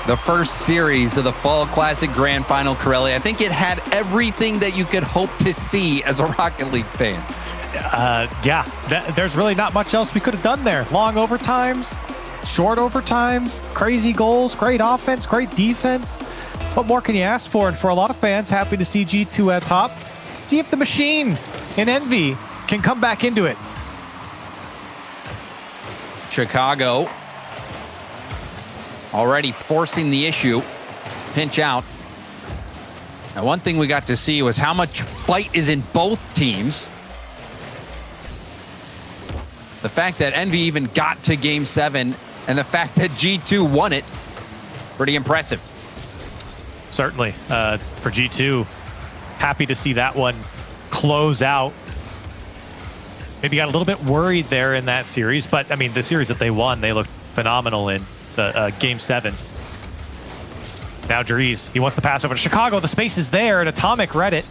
The first series of the Fall Classic Grand Final, Corelli. I think it had everything that you could hope to see as a Rocket League fan. There's really not much else we could have done there. Long overtimes, short overtimes, crazy goals, great offense, great defense. What more can you ask for? And for a lot of fans, happy to see G2 at top. See if the machine in Envy can come back into it. Chicago already forcing the issue. Pinch out. Now, one thing we got to see was how much fight is in both teams. The fact that Envy even got to Game 7 and the fact that G2 won it, pretty impressive. Certainly. For G2, happy to see that one close out. Maybe got a little bit worried there in that series, but I mean, the series that they won, they looked phenomenal in the Game 7. Now Dries, he wants to pass over to Chicago. The space is there, and Atomic read it.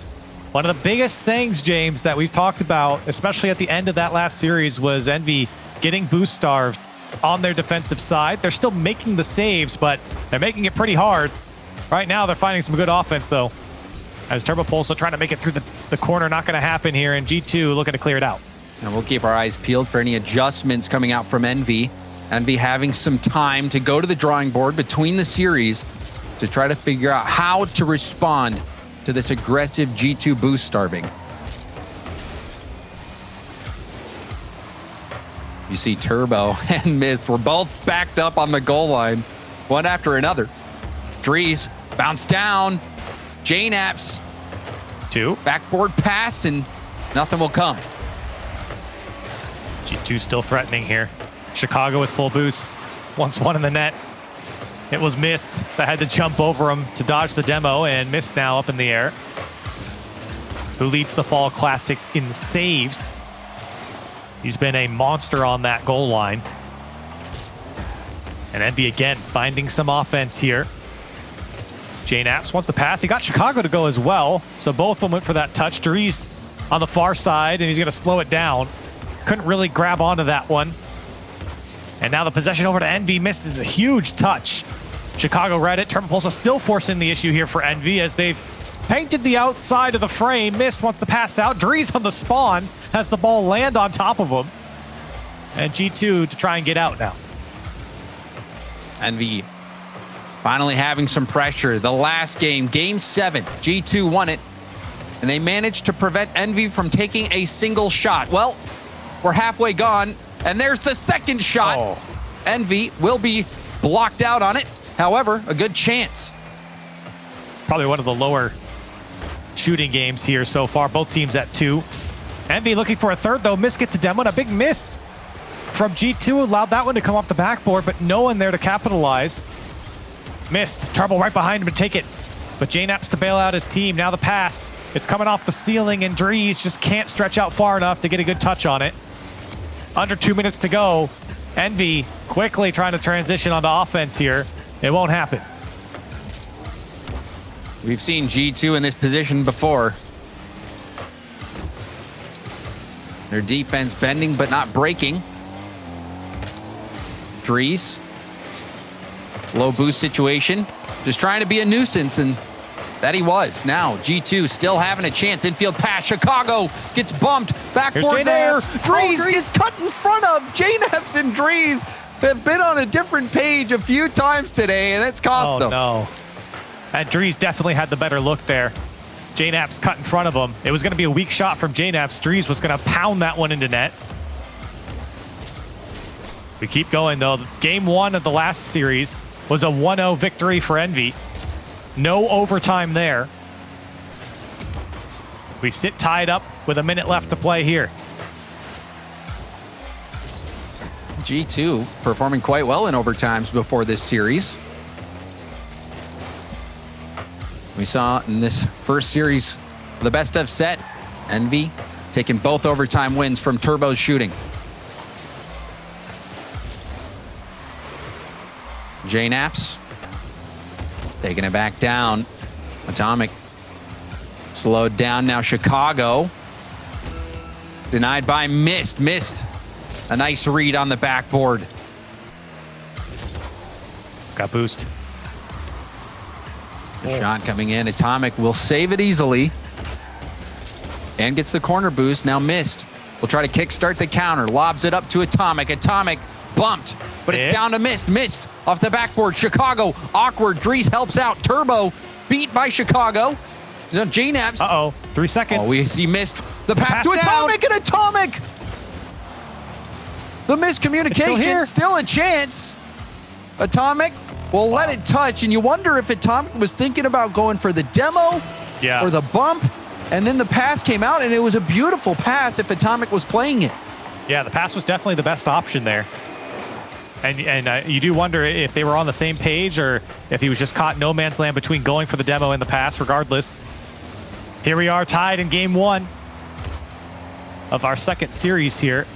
One of the biggest things, James, that we've talked about, especially at the end of that last series, was Envy getting boost starved on their defensive side. They're still making the saves, but they're making it pretty hard. Right now, they're finding some good offense, though. As Turbo Pulso trying to make it through the corner, not going to happen here, and G2 looking to clear it out. And we'll keep our eyes peeled for any adjustments coming out from Envy. Envy having some time to go to the drawing board between the series to try to figure out how to respond to this aggressive G2 boost starving. You see Turbo and Mist were both backed up on the goal line, one after another. Dries bounce down. JNAPS. Two. Backboard pass, and nothing will come. G2 still threatening here. Chicago with full boost. Once one in the net. It was Mist that had to jump over him to dodge the demo, and Mist now up in the air. Who leads the Fall Classic in saves. He's been a monster on that goal line. And Envy again finding some offense here. JNAPS wants to pass. He got Chicago to go as well. So both of them went for that touch. Dries on the far side, and he's going to slow it down. Couldn't really grab onto that one. And now the possession over to Envy. Misses a huge touch. Chicago read it. Turbo Pulso still forcing the issue here for Envy as they've painted the outside of the frame. Mist wants to pass out. Dries on the spawn has the ball land on top of him. And G2 to try and get out now. Envy finally having some pressure. The last game, Game 7, G2 won it, and they managed to prevent Envy from taking a single shot. Well, we're halfway gone, and there's the second shot. Oh. Envy will be blocked out on it. However, a good chance. Probably one of the lower shooting games here so far. Both teams at 2. Envy looking for a third, though. Mist gets a demo, and a big miss from G2. Allowed that one to come off the backboard, but no one there to capitalize. Mist. Turbo right behind him to take it. But JNAPS to bail out his team. Now the pass. It's coming off the ceiling, and Dries just can't stretch out far enough to get a good touch on it. Under 2 minutes to go. Envy quickly trying to transition onto offense here. It won't happen. We've seen G2 in this position before. Their defense bending but not breaking. Dries. Low boost situation. Just trying to be a nuisance, and that he was. Now G2 still having a chance. Infield pass. Chicago gets bumped. Backboard there. Dries gets cut in front of. JNAPS and Dries have been on a different page a few times today, and it's cost them. Oh, no. And Dries definitely had the better look there. JNAPS cut in front of him. It was going to be a weak shot from JNAPS. Dries was going to pound that one into net. We keep going, though. Game 1 of the last series was a 1-0 victory for Envy. No overtime there. We sit tied up with a minute left to play here. G2 performing quite well in overtimes before this series. We saw in this first series the best of set. Envy taking both overtime wins from Turbo's shooting. JNAPS taking it back down. Atomic slowed down. Now Chicago denied by Mist. Mist, a nice read on the backboard. It's got boost. The shot coming in. Atomic will save it easily. And gets the corner boost. Now missed. Will try to kickstart the counter. Lobs it up to Atomic. Atomic bumped, but it's down to Mist. Mist off the backboard. Chicago awkward. Dries helps out. Turbo beat by Chicago. JNAPS. 3 seconds. Oh, we see Mist. The pass to Atomic and Atomic. The miscommunication. Still a chance. Atomic will let it touch, and you wonder if Atomic was thinking about going for the demo or the bump, and then the pass came out, and it was a beautiful pass if Atomic was playing it. Yeah, the pass was definitely the best option there. And you do wonder if they were on the same page or if he was just caught no man's land between going for the demo and the pass. Regardless, here we are tied in game 1 of our second series here.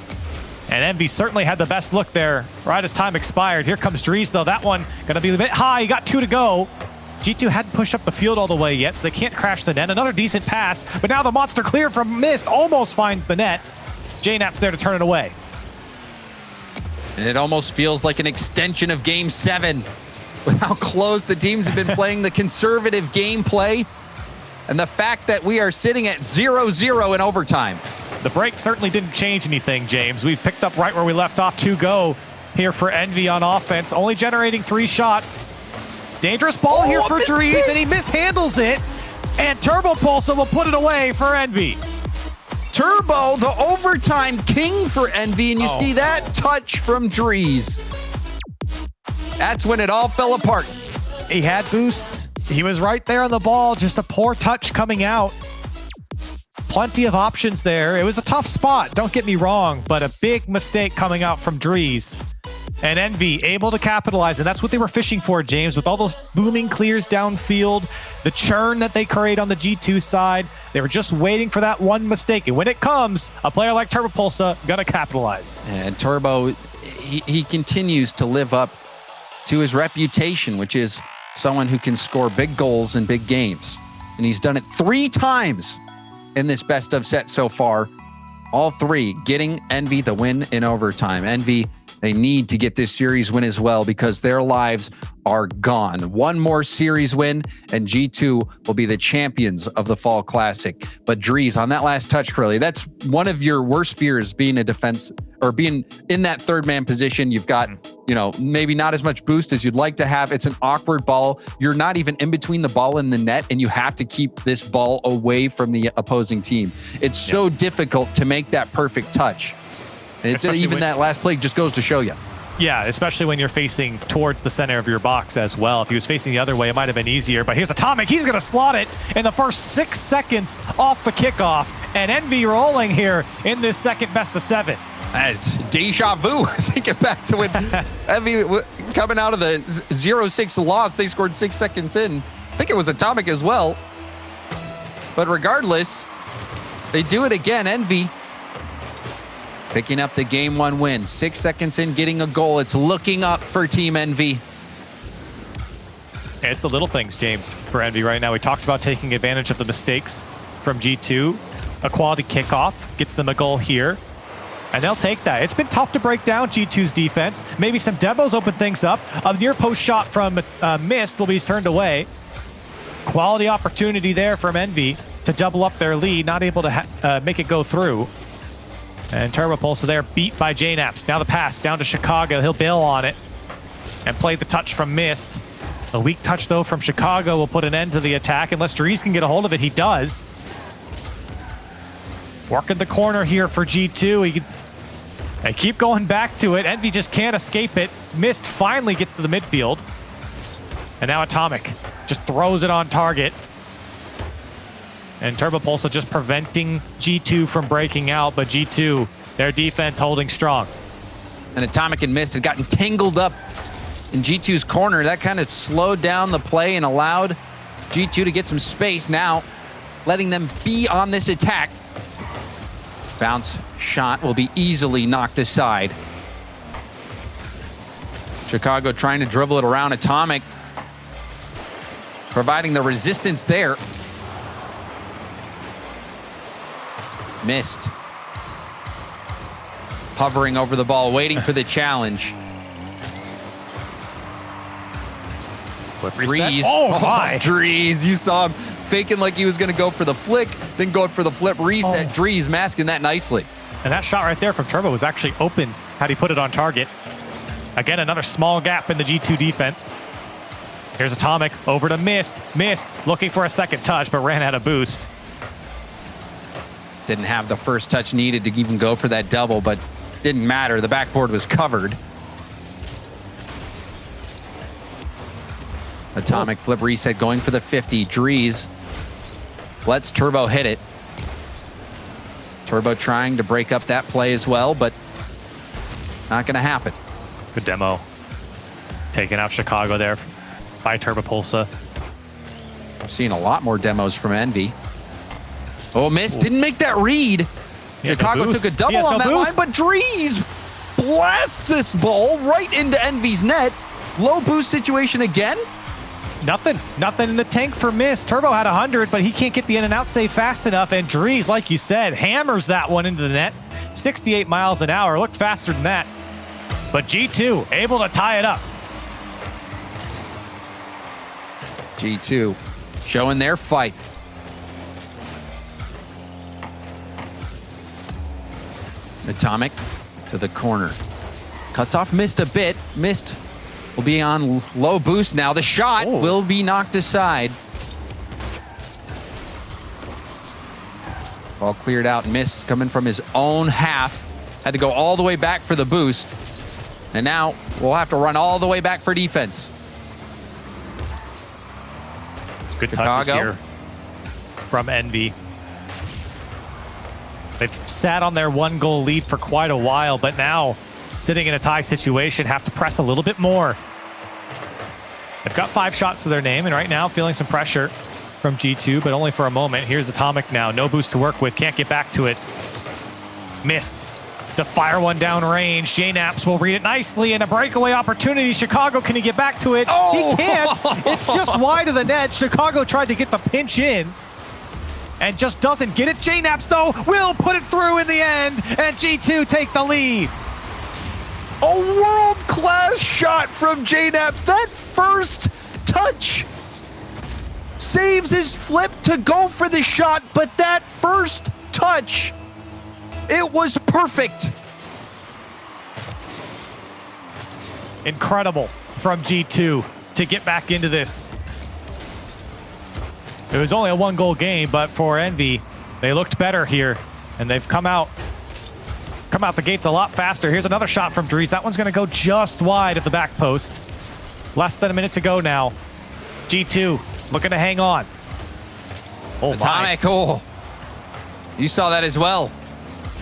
And Envy certainly had the best look there right as time expired. Here comes Dries, though. That one going to be a bit high. He got 2 to go. G2 hadn't pushed up the field all the way yet, so they can't crash the net. Another decent pass, but now the monster clear from Mist almost finds the net. JNAP's there to turn it away. And it almost feels like an extension of Game 7 with how close the teams have been playing the conservative gameplay and the fact that we are sitting at 0-0 in overtime. The break certainly didn't change anything, James. We've picked up right where we left off. 2 go here for Envy on offense, only generating 3 shots. Dangerous ball here for Dries, and he mishandles it. And Turbo Pulsar will put it away for Envy. Turbo, the overtime king for Envy, and you see that touch from Dries. That's when it all fell apart. He had boosts. He was right there on the ball, just a poor touch coming out. Plenty of options there. It was a tough spot, don't get me wrong, but a big mistake coming out from Dries. And Envy able to capitalize, and that's what they were fishing for, James, with all those booming clears downfield, the churn that they create on the G2 side. They were just waiting for that one mistake, and when it comes, a player like Turbo Pulsar gonna capitalize. And Turbo, he continues to live up to his reputation, which is someone who can score big goals in big games. And he's done it 3 times in this best of set so far. All 3 getting Envy the win in overtime. Envy, they need to get this series win as well because their lives are gone. One more series win and G2 will be the champions of the Fall Classic. But Dries, on that last touch, Curly, that's one of your worst fears, being a defense or being in that third man position. You've got, maybe not as much boost as you'd like to have. It's an awkward ball. You're not even in between the ball and the net, and you have to keep this ball away from the opposing team. It's so difficult to make that perfect touch. And it's even that last play just goes to show you. Yeah, especially when you're facing towards the center of your box as well. If he was facing the other way, it might have been easier. But here's Atomic. He's going to slot it in the first 6 seconds off the kickoff. And Envy rolling here in this second best of 7. It's deja vu. Thinking back to when Envy coming out of the 0-6 loss, they scored 6 seconds in. I think it was Atomic as well. But regardless, they do it again. Envy picking up the game 1 win. 6 seconds in, getting a goal. It's looking up for Team Envy. It's the little things, James, for Envy right now. We talked about taking advantage of the mistakes from G2. A quality kickoff gets them a goal here. And they'll take that. It's been tough to break down G2's defense. Maybe some demos open things up. A near post shot from Mist will be turned away. Quality opportunity there from Envy to double up their lead. Not able to make it go through. And Turbo Pulsar there beat by JNAPS. Now the pass down to Chicago. He'll bail on it and play the touch from Mist. A weak touch, though, from Chicago will put an end to the attack. Unless Dries can get a hold of it, he does. Working the corner here for G2. They keep going back to it. Envy just can't escape it. Mist finally gets to the midfield. And now Atomic just throws it on target. And Turbo Pulsar just preventing G2 from breaking out, but G2, their defense holding strong. And Atomic and Mist had gotten tangled up in G2's corner. That kind of slowed down the play and allowed G2 to get some space. Now, letting them be on this attack. Bounce shot will be easily knocked aside. Chicago trying to dribble it around. Atomic providing the resistance there. Mist hovering over the ball, waiting for the challenge. Flip reset. Drees. Oh, my. Drees. You saw him faking like he was going to go for the flick, then going for the flip reset. Drees masking that nicely. And that shot right there from Turbo was actually open had he put it on target. Again, another small gap in the G2 defense. Here's Atomic over to Mist. Mist looking for a second touch, but ran out of boost. Didn't have the first touch needed to even go for that double, but didn't matter. The backboard was covered. Atomic flip reset going for the 50. Drees lets Turbo hit it. Turbo trying to break up that play as well, but not going to happen. Good demo. Taking out Chicago there by Turbopulsa. I've seen a lot more demos from Envy. Oh, Mist didn't make that read. Chicago took a double on that line, but Drees blasts this ball right into Envy's net. Low boost situation again. Nothing in the tank for Mist. Turbo had 100, but he can't get the in and out save fast enough. And Drees, like you said, hammers that one into the net. 68 miles an hour. Looked faster than that. But G2 able to tie it up. G2 showing their fight. Atomic to the corner. Cuts off Mist a bit. Mist will be on low boost now. The shot will be knocked aside. Ball cleared out. Mist coming from his own half. Had to go all the way back for the boost. And now we'll have to run all the way back for defense. It's good touches here from Envy. They've sat on their 1-goal lead for quite a while, but now sitting in a tie situation, have to press a little bit more. They've got 5 shots to their name, and right now feeling some pressure from G2, but only for a moment. Here's Atomic now. No boost to work with. Can't get back to it. Missed to fire one down range. JNaps will read it nicely, and a breakaway opportunity. Chicago, can he get back to it? He can't. It's just wide of the net. Chicago tried to get the pinch in and just doesn't get it. JNaps, though, will put it through in the end, and G2 take the lead. A world-class shot from JNaps. That first touch saves his flip to go for the shot, but that first touch, it was perfect. Incredible from G2 to get back into this. It was only a 1-goal game, but for Envy, they looked better here, and they've come out the gates a lot faster. Here's another shot from Drees. That one's going to go just wide of the back post. Less than a minute to go now. G2 looking to hang on. Oh, Atomic, you saw that as well.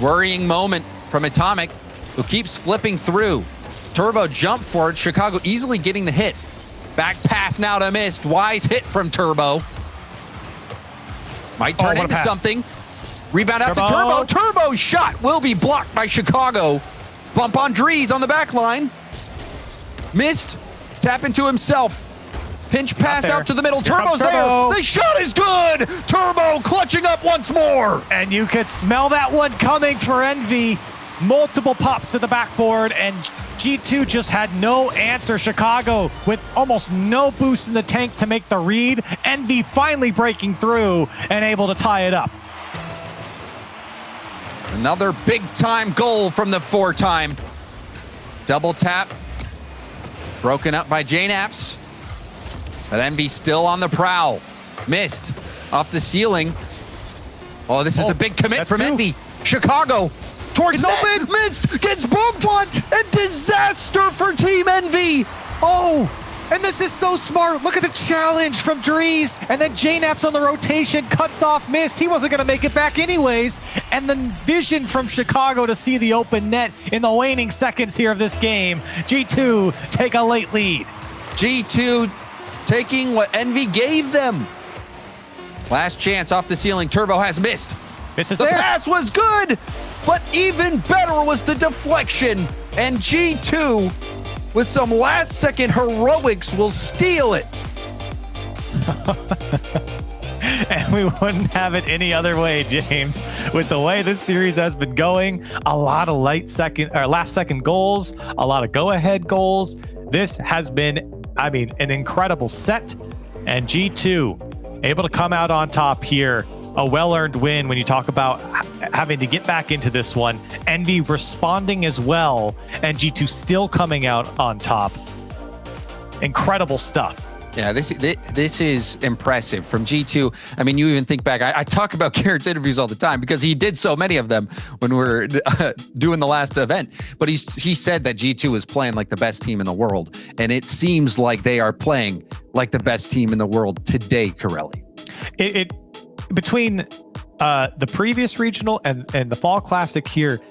Worrying moment from Atomic, who keeps flipping through. Turbo jump for it. Chicago easily getting the hit. Back pass now to Mist. Wise hit from Turbo. Might turn into something. Rebound out to Turbo. Turbo's shot will be blocked by Chicago. Bump on Drees on the back line. Mist. Tap into himself. Pinch pass out to the middle. Turbo's there. The shot is good. Turbo clutching up once more. And you could smell that one coming for Envy. Multiple pops to the backboard, and G2 just had no answer. Chicago with almost no boost in the tank to make the read. Envy finally breaking through and able to tie it up. Another big-time goal from the 4-time. Double tap. Broken up by JNaps. But Envy still on the prowl. Missed off the ceiling. Oh, this is a big commit from Envy. Chicago towards net. Missed. Gets bumped. A disaster for Team Envy. And this is so smart. Look at the challenge from Drees. And then JNaps on the rotation cuts off Mist. He wasn't going to make it back anyways. And the vision from Chicago to see the open net in the waning seconds here of this game. G2 take a late lead. G2 taking what Envy gave them. Last chance off the ceiling. Turbo has missed. The pass was good, but even better was the deflection. And G2, with some last-second heroics, will steal it. And we wouldn't have it any other way, James. With the way this series has been going, a lot of last-second goals, a lot of go-ahead goals. This has been I mean, an incredible set. And G2 able to come out on top here. A well-earned win when you talk about having to get back into this one. Envy responding as well, and G2 still coming out on top. Incredible stuff. Yeah, this is impressive from G2. I mean, you even think back, I talk about Garrett's interviews all the time because he did so many of them when we were doing the last event. But he said that G2 is playing like the best team in the world. And it seems like they are playing like the best team in the world today, Corelli. Between the previous regional and the Fall Classic here,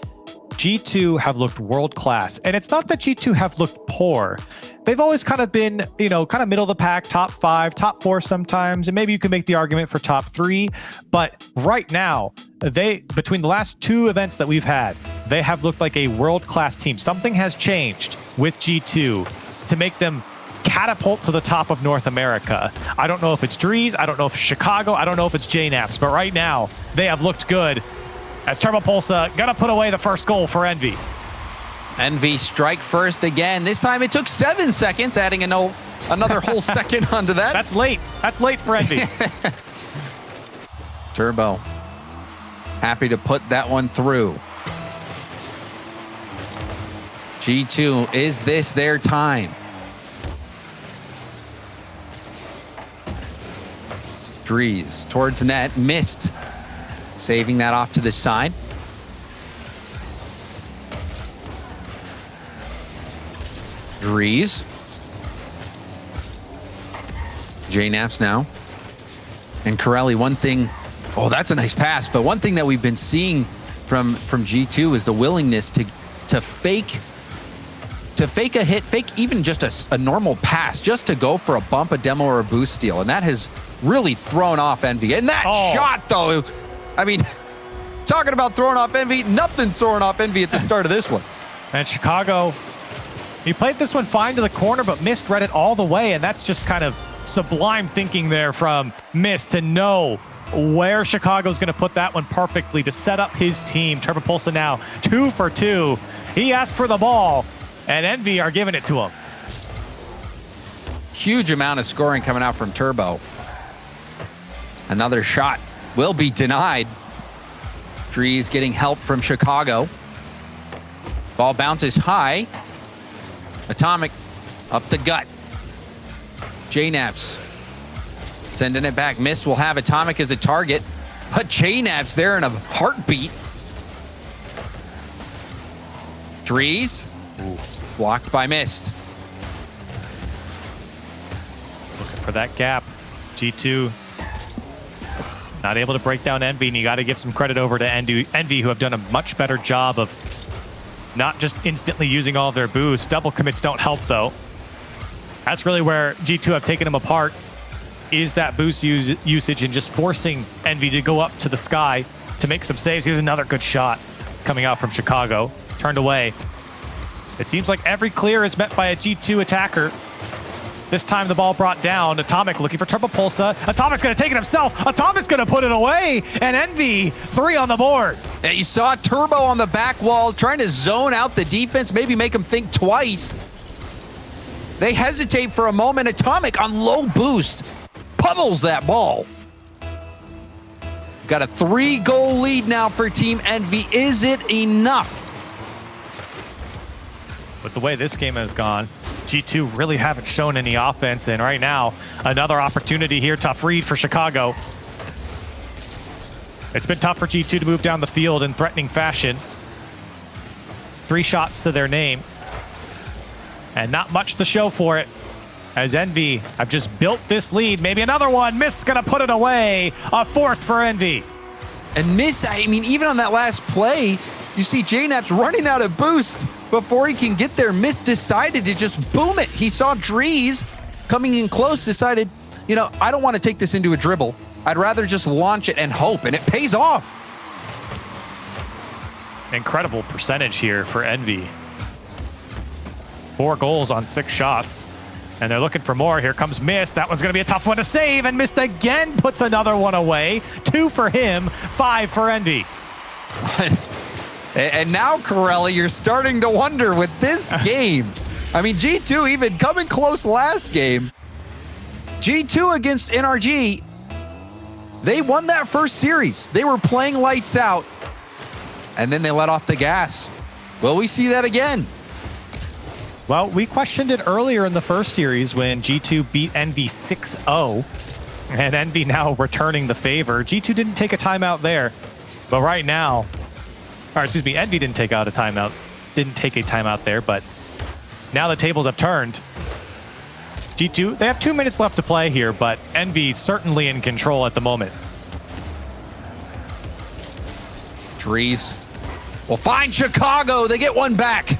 G2 have looked world-class. And it's not that G2 have looked poor. They've always kind of been, kind of middle of the pack, top 5, top 4 sometimes, and maybe you can make the argument for top 3. But right now, between the last 2 events that we've had, they have looked like a world-class team. Something has changed with G2 to make them catapult to the top of North America. I don't know if it's Drees, I don't know if it's Chicago, I don't know if it's JNAPS, but right now, they have looked good as Turbopolsa gonna put away the first goal for Envy. Envy strike first again. This time it took 7 seconds, adding another whole second onto that. That's late. That's late for Envy. Turbo happy to put that one through. G2, is this their time? Drees towards net, missed. Saving that off to the side. Drees. JNAPS now. And Corelli, one thing, oh, that's a nice pass, but one thing that we've been seeing from G2 is the willingness to fake a hit, fake even just a normal pass, just to go for a bump, a demo, or a boost steal. And that has really thrown off Envy. And that shot, though, I mean, talking about throwing off Envy, nothing's throwing off Envy at the start of this one. And Chicago, he played this one fine to the corner, but Mist read it all the way, and that's just kind of sublime thinking there from Mist to know where Chicago's going to put that one perfectly to set up his team. Turbopolsa now 2 for 2. He asked for the ball, and Envy are giving it to him. Huge amount of scoring coming out from Turbo. Another shot will be denied. Drees getting help from Chicago. Ball bounces high. Atomic up the gut. JNAPS sending it back. Miss will have Atomic as a target, but JNAPS there in a heartbeat. Drees blocked by Mist. Looking for that gap. G2 not able to break down Envy, and you got to give some credit over to Envy, who have done a much better job of not just instantly using all of their boosts. Double commits don't help, though. That's really where G2 have taken them apart, is that boost usage and just forcing Envy to go up to the sky to make some saves. Here's another good shot coming out from Chicago. Turned away. It seems like every clear is met by a G2 attacker. This time the ball brought down. Atomic looking for Turbopolsa. Atomic's going to take it himself. Atomic's going to put it away. And Envy, 3 on the board. Yeah, you saw Turbo on the back wall trying to zone out the defense, maybe make them think twice. They hesitate for a moment. Atomic on low boost pummels that ball. Got a 3-goal lead now for Team Envy. Is it enough? With the way this game has gone, G2 really haven't shown any offense, and right now, another opportunity here. Tough read for Chicago. It's been tough for G2 to move down the field in threatening fashion. 3 shots to their name, and not much to show for it, as Envy have just built this lead. Maybe another one. Mist's gonna put it away. A 4th for Envy. And Mist, I mean, even on that last play, you see JNAPS running out of boost. Before he can get there, Mist decided to just boom it. He saw Drees coming in close, decided, I don't want to take this into a dribble. I'd rather just launch it and hope, and it pays off. Incredible percentage here for Envy. 4 goals on 6 shots, and they're looking for more. Here comes Mist. That one's going to be a tough one to save, and Mist again puts another one away. 2 for him, 5 for Envy. And now, Corelli, you're starting to wonder with this game, I mean, G2 even coming close last game. G2 against NRG, they won that first series. They were playing lights out, and then they let off the gas. Will we see that again? Well, we questioned it earlier in the first series when G2 beat Envy 6-0, and Envy now returning the favor. G2 didn't take a timeout there, but right now, or excuse me, Envy didn't take a timeout there, but now the tables have turned. G2, they have 2 minutes left to play here, but Envy certainly in control at the moment. Drees will find Chicago. They get one back.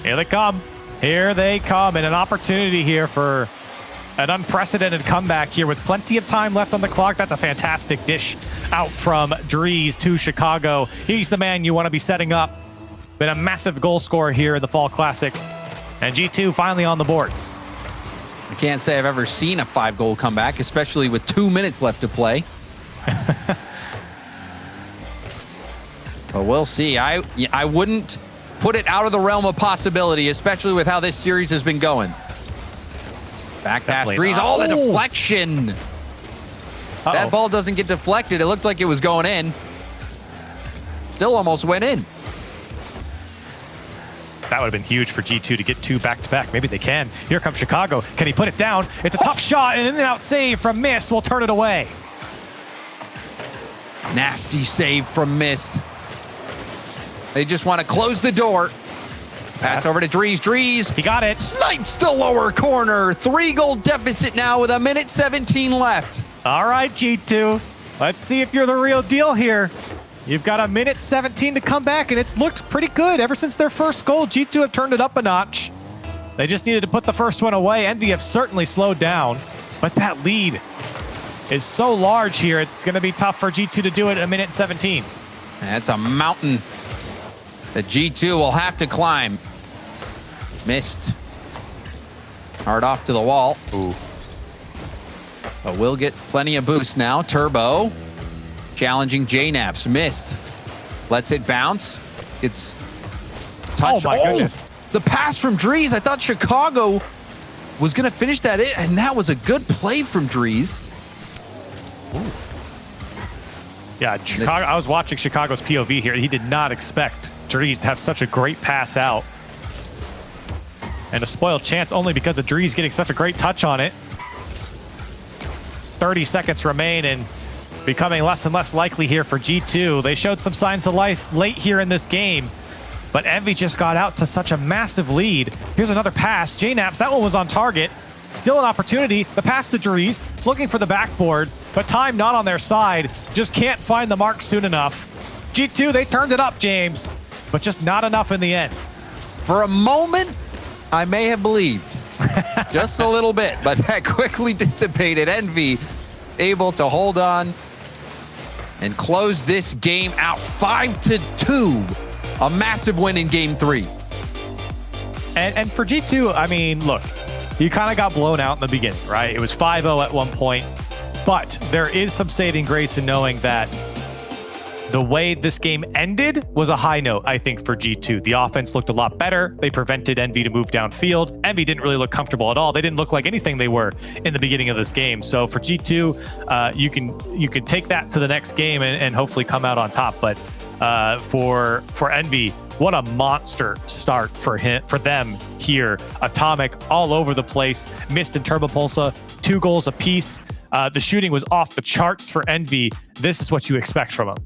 Here they come. Here they come, and an opportunity here for an unprecedented comeback here with plenty of time left on the clock. That's a fantastic dish out from Drees to Chicago. He's the man you want to be setting up. Been a massive goal scorer here in the Fall Classic, and G2 finally on the board. I can't say I've ever seen a 5-goal comeback, especially with 2 minutes left to play. But we'll see. I wouldn't put it out of the realm of possibility, especially with how this series has been going. Back pass, Drees. Oh, the deflection. That ball doesn't get deflected. It looked like it was going in. Still almost went in. That would have been huge for G2 to get 2 back-to-back. Maybe they can. Here comes Chicago. Can he put it down? It's a tough shot, and in-and-out save from Mist will turn it away. Nasty save from Mist. They just want to close the door. Pass over to Drees. Drees. He got it. Snipes the lower corner. 3-goal deficit now with 1:17 left. All right, G2. Let's see if you're the real deal here. You've got 1:17 to come back, and it's looked pretty good. Ever since their first goal, G2 have turned it up a notch. They just needed to put the first one away. Envy have certainly slowed down, but that lead is so large here, it's going to be tough for G2 to do it at 1:17. That's a mountain that G2 will have to climb. Missed. Hard off to the wall. Ooh. But we'll get plenty of boost now. Turbo. Challenging JNaps. Missed. Lets it bounce. It's touched. Oh my goodness. The pass from Drees. I thought Chicago was going to finish that in, and that was a good play from Drees. Ooh. Yeah, Chicago. I was watching Chicago's POV here. He did not expect Drees to have such a great pass out. And a spoiled chance only because of Drees getting such a great touch on it. 30 seconds remain and becoming less and less likely here for G2. They showed some signs of life late here in this game, but Envy just got out to such a massive lead. Here's another pass. JNaps, that one was on target. Still an opportunity. The pass to Drees, looking for the backboard, but time not on their side. Just can't find the mark soon enough. G2, they turned it up, James, but just not enough in the end. For a moment, I may have believed. Just a little bit, but that quickly dissipated. Envy able to hold on and close this game out 5-2. A massive win in game 3. And for G2, I mean, look, you kind of got blown out in the beginning, right? It was 5-0 at one point, but there is some saving grace in knowing that the way this game ended was a high note, I think, for G2. The offense looked a lot better. They prevented Envy to move downfield. Envy didn't really look comfortable at all. They didn't look like anything they were in the beginning of this game. So for G2, you can take that to the next game and hopefully come out on top. But for Envy, what a monster start for them here. Atomic all over the place. Mist and Turbo Pulsa, 2 goals apiece. The shooting was off the charts for Envy. This is what you expect from them.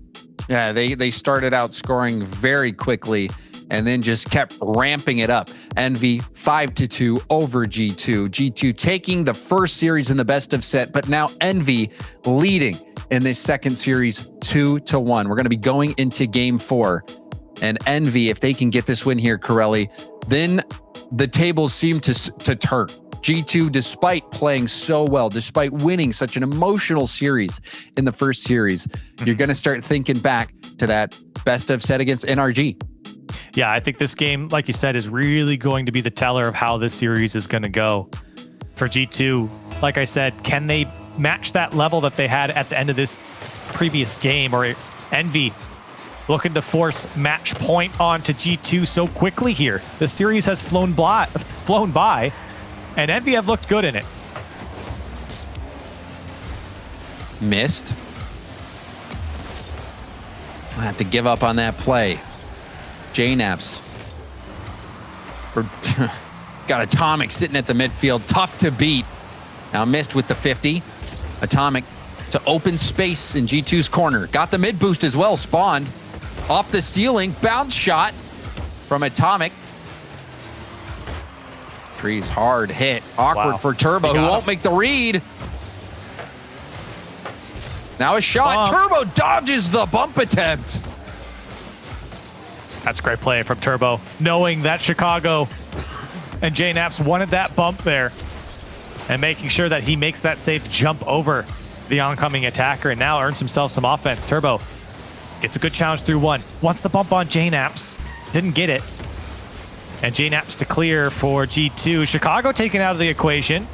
Yeah, they started out scoring very quickly and then just kept ramping it up. Envy 5-2 over G2. G2 taking the first series in the best of set, but now Envy leading in this second series 2-1. We're going to be going into game 4. And Envy, if they can get this win here, Corelli, then the tables seem to turn. G2, despite playing so well, despite winning such an emotional series in the first series, you're going to start thinking back to that best of set against NRG. Yeah, I think this game, like you said, is really going to be the teller of how this series is going to go. For G2, like I said, can they match that level that they had at the end of this previous game? Or Envy looking to force match point onto G2 so quickly here. The series has flown by flown by, and Envy have looked good in it. Missed. I have to give up on that play. JNaps. Got Atomic sitting at the midfield. Tough to beat. Now missed with the 50. Atomic to open space in G2's corner. Got the mid boost as well. Spawned. Off the ceiling. Bounce shot from Atomic. Trees hard hit. Awkward for Turbo, who won't make the read. Now a shot. Turbo dodges the bump attempt. That's great play from Turbo, knowing that Chicago and JNaps wanted that bump there and making sure that he makes that safe jump over the oncoming attacker and now earns himself some offense. Turbo gets a good challenge through one. Wants the bump on JNaps. Didn't get it. And JNaps to clear for G2. Chicago taken out of the equation.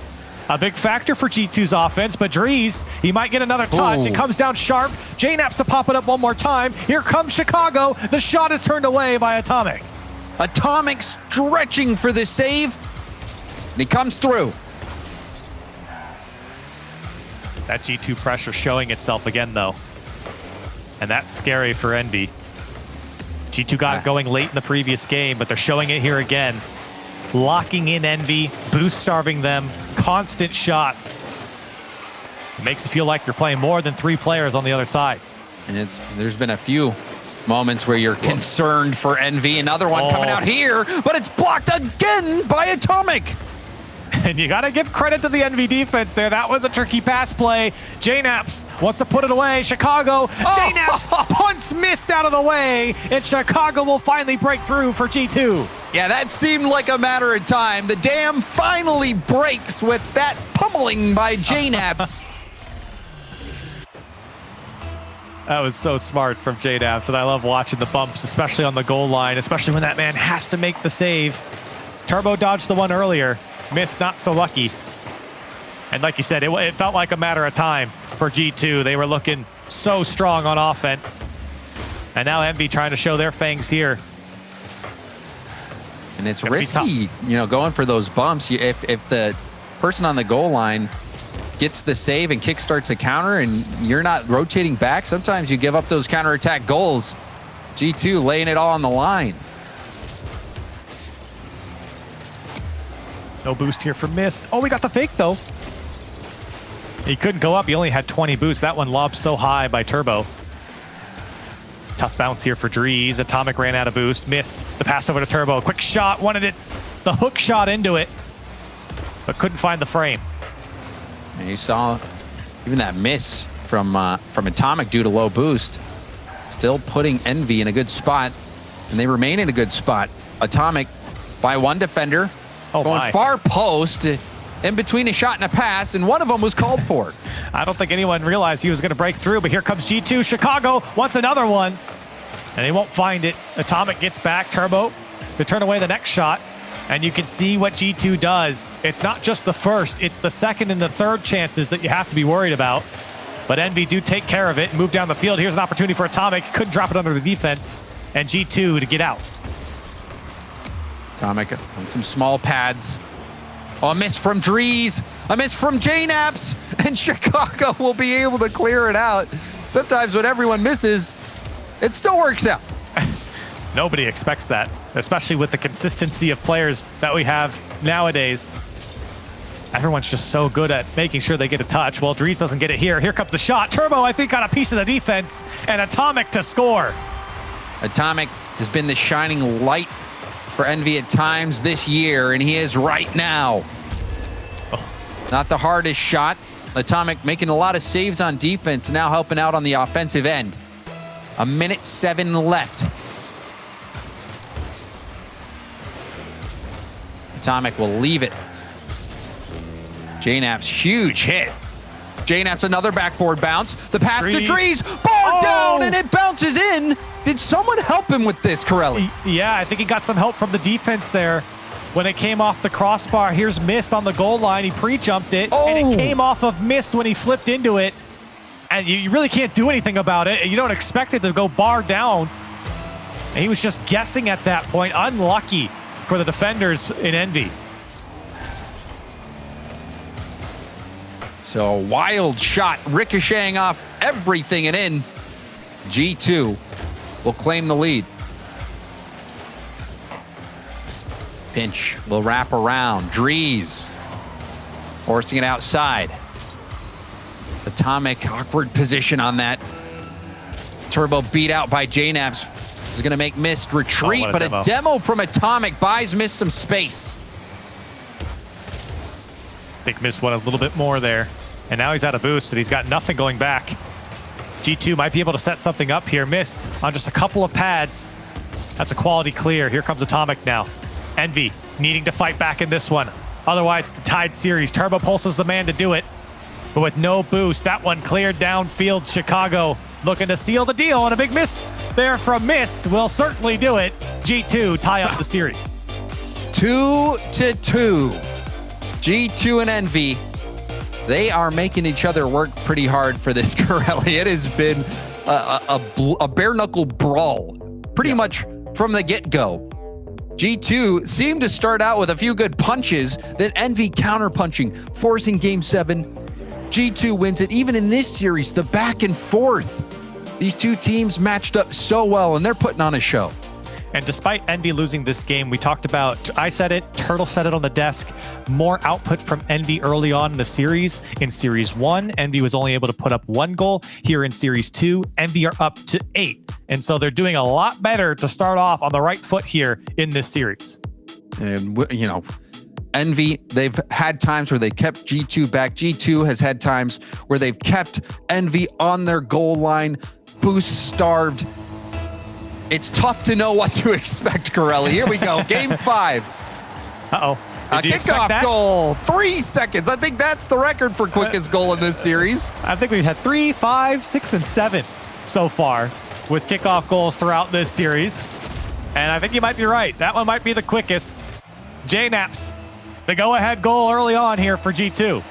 A big factor for G2's offense, but Drees, he might get another touch. Ooh. It comes down sharp. JNaps to pop it up one more time. Here comes Chicago. The shot is turned away by Atomic. Atomic stretching for the save. And he comes through. That G2 pressure showing itself again, though. And that's scary for Envy. G2 got it going late in the previous game, but they're showing it here again. Locking in Envy, boost starving them, constant shots. It makes it feel like you're playing more than 3 players on the other side. And there's been a few moments where you're concerned for Envy. Another one coming out here, but it's blocked again by Atomic. And you got to give credit to the Envy defense there. That was a tricky pass play. JNaps wants to put it away. Chicago. JNaps punts missed out of the way, and Chicago will finally break through for G2. Yeah, that seemed like a matter of time. The dam finally breaks with that pummeling by JNaps. That was so smart from JNaps, and I love watching the bumps, especially on the goal line, especially when that man has to make the save. Turbo dodged the one earlier. Missed, not so lucky. And like you said, it felt like a matter of time for G2. They were looking so strong on offense. And now Envy trying to show their fangs here. And it's risky, going for those bumps. If the person on the goal line gets the save and kickstarts a counter and you're not rotating back, sometimes you give up those counterattack goals. G2 laying it all on the line. No boost here for Mist. Oh, we got the fake, though. He couldn't go up. He only had 20 boosts. That one lobbed so high by Turbo. Tough bounce here for Drees. Atomic ran out of boost. Missed the pass over to Turbo. Quick shot. Wanted it. The hook shot into it, but couldn't find the frame. And you saw even that miss from Atomic due to low boost. Still putting Envy in a good spot, and they remain in a good spot. Atomic by one defender. Going far post, in between a shot and a pass, and one of them was called for. I don't think anyone realized he was going to break through, but here comes G2. Chicago wants another one, and he won't find it. Atomic gets back. Turbo to turn away the next shot, and you can see what G2 does. It's not just the first, it's the second and the third chances that you have to be worried about. But Envy do take care of it and move down the field. Here's an opportunity for Atomic. Couldn't drop it under the defense, and G2 to get out. Atomic on some small pads. Oh, a miss from Drees. A miss from JNaps. And Chicago will be able to clear it out. Sometimes when everyone misses, it still works out. Nobody expects that, especially with the consistency of players that we have nowadays. Everyone's just so good at making sure they get a touch. Well, Drees doesn't get it here. Here comes the shot. Turbo, I think, got a piece of the defense. And Atomic to score. Atomic has been the shining light for Envy at times this year, and he is right now. Not the hardest shot. Atomic making a lot of saves on defense, now helping out on the offensive end. 1:07 left. Atomic will leave it. JNaps, huge hit. JNaps, another backboard bounce. The pass to Drees, bar down, and it bounces in. Did someone help him with this, Corelli? Yeah, I think he got some help from the defense there when it came off the crossbar. Here's Mist on the goal line. He pre-jumped it, and it came off of Mist when he flipped into it. And you really can't do anything about it. You don't expect it to go bar down. And he was just guessing at that point. Unlucky for the defenders in Envy. So a wild shot ricocheting off everything and in. G2 will claim the lead. Pinch will wrap around. Drees forcing it outside. Atomic, awkward position on that. Turbo beat out by JNAPS. Is going to make Mist retreat, but a demo from Atomic buys Mist some space. I think Mist won a little bit more there. And now he's out of boost, and he's got nothing going back. G2 might be able to set something up here. Mist on just a couple of pads. That's a quality clear. Here comes Atomic now. Envy needing to fight back in this one. Otherwise, it's a tied series. Turbo Pulse is the man to do it. But with no boost, that one cleared downfield. Chicago looking to seal the deal, and a big miss there from Mist will certainly do it. G2 tie up the series. 2-2. G2 and Envy, they are making each other work pretty hard for this Corelli. It has been a bare-knuckle brawl pretty much from the get-go. G2 seemed to start out with a few good punches, then Envy counter-punching, forcing Game 7. G2 wins it. Even in this series, the back and forth. These two teams matched up so well, and they're putting on a show. And despite Envy losing this game, we talked about, I said it, Turtle said it on the desk, more output from Envy early on in the series. In Series 1, Envy was only able to put up 1 goal. Here in Series 2, Envy are up to 8. And so they're doing a lot better to start off on the right foot here in this series. And, you know, Envy, they've had times where they kept G2 back. G2 has had times where they've kept Envy on their goal line, boost starved. It's tough to know what to expect, Corelli. Here we go, Game 5. Uh-oh. A kickoff goal, 3 seconds. I think that's the record for quickest goal in this series. I think we've had 3, 5, 6, and 7 so far with kickoff goals throughout this series. And I think you might be right. That one might be the quickest. JNAPS, the go-ahead goal early on here for G2.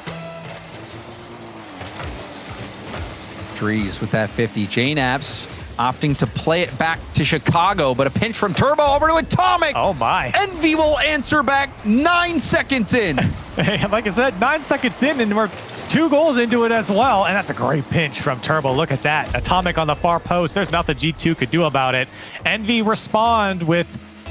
Drees with that 50. JNAPS opting to play it back to Chicago, but a pinch from Turbo over to Atomic. Oh my. Envy will answer back 9 seconds in. Hey, like I said, 9 seconds in, and we're 2 goals into it as well. And that's a great pinch from Turbo. Look at that. Atomic on the far post. There's nothing G2 could do about it. Envy respond with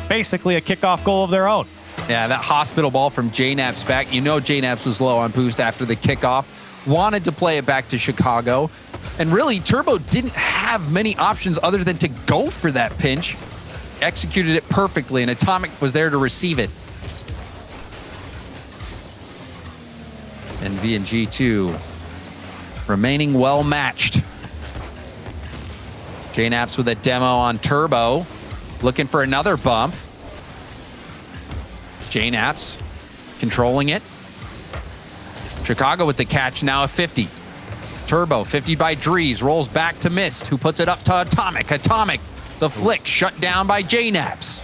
basically a kickoff goal of their own. Yeah, that hospital ball from JNAPS back. You know JNAPS was low on boost after the kickoff. Wanted to play it back to Chicago. And really, Turbo didn't have many options other than to go for that pinch. Executed it perfectly, and Atomic was there to receive it. Envy and G2 remaining well matched. JNAPS with a demo on Turbo, looking for another bump. JNAPS controlling it. Chicago with the catch, now a 50. Turbo, 50 by Drees, rolls back to Mist, who puts it up to Atomic. Atomic, the flick, shut down by JNAPS.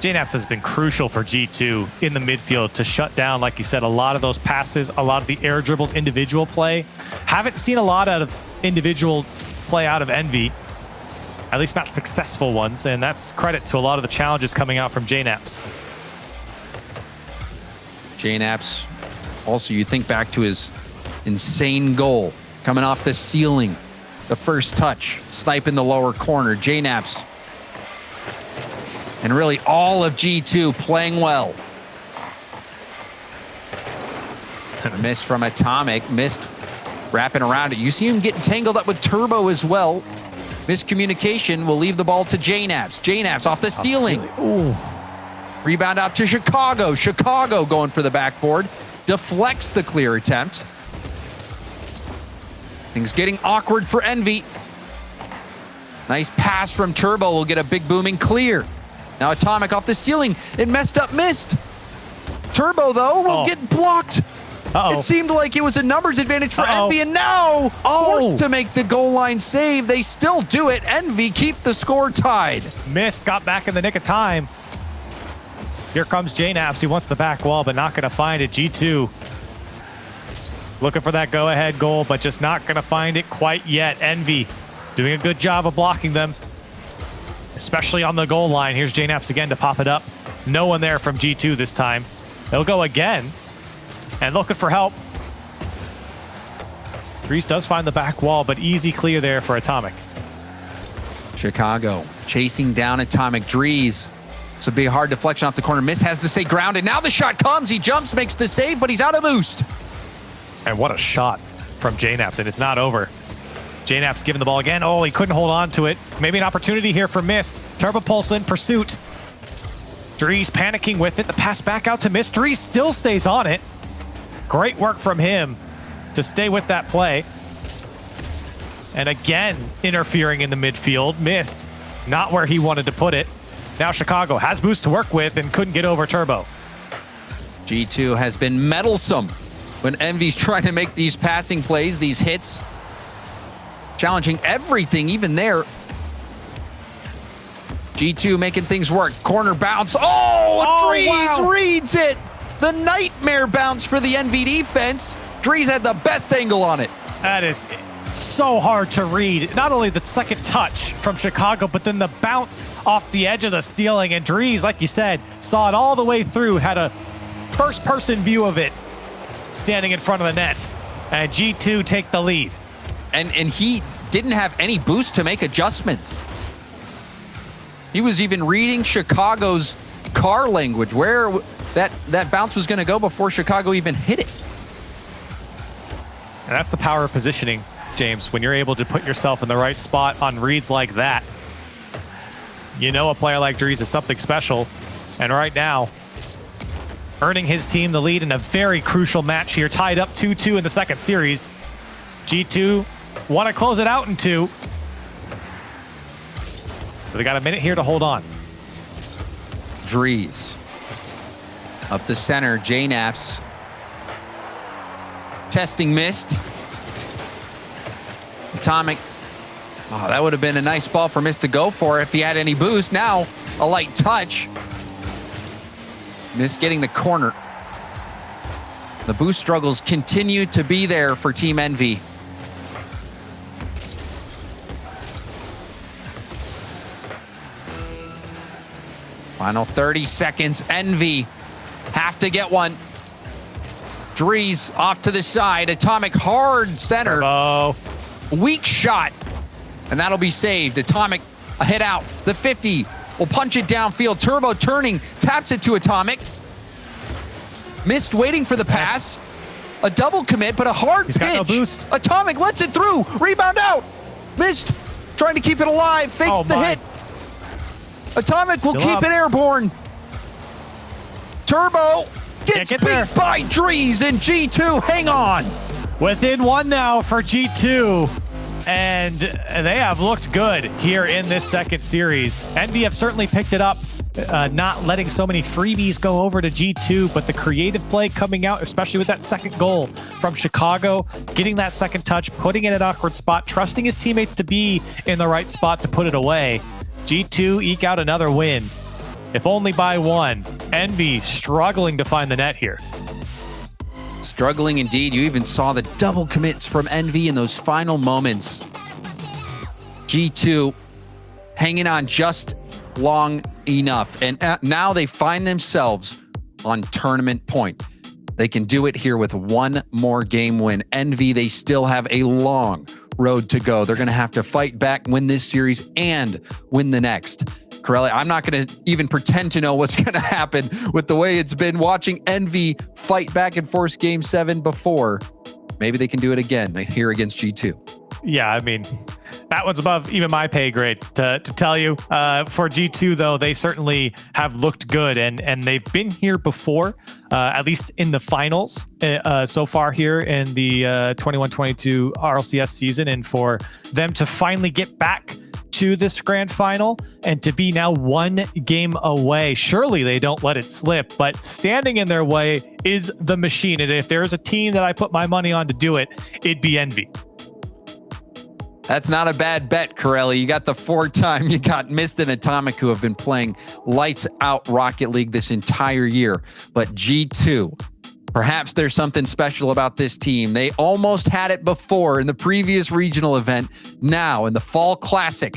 JNAPS has been crucial for G2 in the midfield to shut down, like you said, a lot of those passes, a lot of the air dribbles, individual play. Haven't seen a lot out of individual play out of Envy, at least not successful ones, and that's credit to a lot of the challenges coming out from JNAPS. JNAPS, also you think back to his insane goal coming off the ceiling, the first touch, snipe in the lower corner. JNAPS and really all of G2 playing well. A miss from Atomic, missed wrapping around it. You see him getting tangled up with Turbo as well. Miscommunication will leave the ball to JNAPS. JNAPS off the ceiling. Ooh. Rebound out to Chicago. Chicago going for the backboard. Deflects the clear attempt. Things getting awkward for Envy. Nice pass from Turbo will get a big booming clear. Now Atomic off the ceiling. It messed up Mist. Turbo, though, will get blocked. It seemed like it was a numbers advantage for Envy, and now forced to make the goal line save. They still do it. Envy keep the score tied. Mist got back in the nick of time. Here comes JNAPS. He wants the back wall, but not going to find it. G2 looking for that go-ahead goal, but just not going to find it quite yet. Envy doing a good job of blocking them, especially on the goal line. Here's JNAPS again to pop it up. No one there from G2 this time. They'll go again, and looking for help. Dries does find the back wall, but easy clear there for Atomic. Chicago chasing down Atomic. Dries. So be a hard deflection off the corner. Miss has to stay grounded. Now the shot comes. He jumps, makes the save, but he's out of boost. And what a shot from JNaps, and it's not over. JNaps giving the ball again. Oh, he couldn't hold on to it. Maybe an opportunity here for Mist. Turbo Pulse in pursuit. Dries panicking with it. The pass back out to Mist. Dries still stays on it. Great work from him to stay with that play. And again, interfering in the midfield. Mist not where he wanted to put it. Now Chicago has boost to work with and couldn't get over Turbo. G2 has been meddlesome when Envy's trying to make these passing plays, these hits. Challenging everything, even there. G2 making things work. Corner bounce. Oh, Dries wow. reads it. The nightmare bounce for the Envy defense. Dries had the best angle on it. That is so hard to read. Not only the second touch from Chicago, but then the bounce off the edge of the ceiling. And Dries, like you said, saw it all the way through, had a first-person view of it standing in front of the net. And G2 take the lead. And he didn't have any boost to make adjustments. He was even reading Chicago's car language, where that bounce was going to go before Chicago even hit it. And that's the power of positioning, James. When you're able to put yourself in the right spot on reads like that, you know a player like Dries is something special. And right now, earning his team the lead in a very crucial match here, tied up 2-2 in the second series. G2 want to close it out in 2. But they got a minute here to hold on. Dries. Up the center, JNaps. Testing Mist. Atomic. Oh, that would have been a nice ball for Mist to go for if he had any boost. Now, a light touch. Mist getting the corner. The boost struggles continue to be there for Team Envy. Final 30 seconds. Envy have to get one. Dries off to the side. Atomic hard center. Turbo. Weak shot. And that'll be saved. Atomic a hit out. The 50 will punch it downfield. Turbo turning. Taps it to Atomic. Mist waiting for the pass. A double commit, but a hard pitch. Got no boost. Atomic lets it through. Rebound out. Mist trying to keep it alive. Fakes the hit. Atomic will keep it airborne. Turbo gets beat by Dries, and G2 hang on. Within 1 now for G2. And they have looked good here in this second series. Envy have certainly picked it up, not letting so many freebies go over to G2, but the creative play coming out, especially with that second goal from Chicago, getting that second touch, putting it in an awkward spot, trusting his teammates to be in the right spot to put it away. G2 eke out another win, if only by 1. Envy struggling to find the net here. Struggling indeed. You even saw the double commits from Envy in those final moments. G2 hanging on just long enough. And now they find themselves on tournament point. They can do it here with one more game win. Envy, they still have a long road to go. They're going to have to fight back, win this series, and win the next. Corelli, I'm not going to even pretend to know what's going to happen with the way it's been watching Envy fight back and forth Game 7 before. Maybe they can do it again here against G2. Yeah, I mean, that one's above even my pay grade to tell you. For G2, though, they certainly have looked good, and they've been here before, at least in the finals so far here in the 21-22 RLCS season. And for them to finally get back to this grand final and to be now 1 game away, surely they don't let it slip. But standing in their way is the machine. And if there's a team that I put my money on to do it, it'd be Envy. That's not a bad bet, Corelli. You got the 4-time. You got Mist and Atomic, who have been playing lights out Rocket League this entire year. But G2, perhaps there's something special about this team. They almost had it before in the previous regional event. Now in the Fall Classic,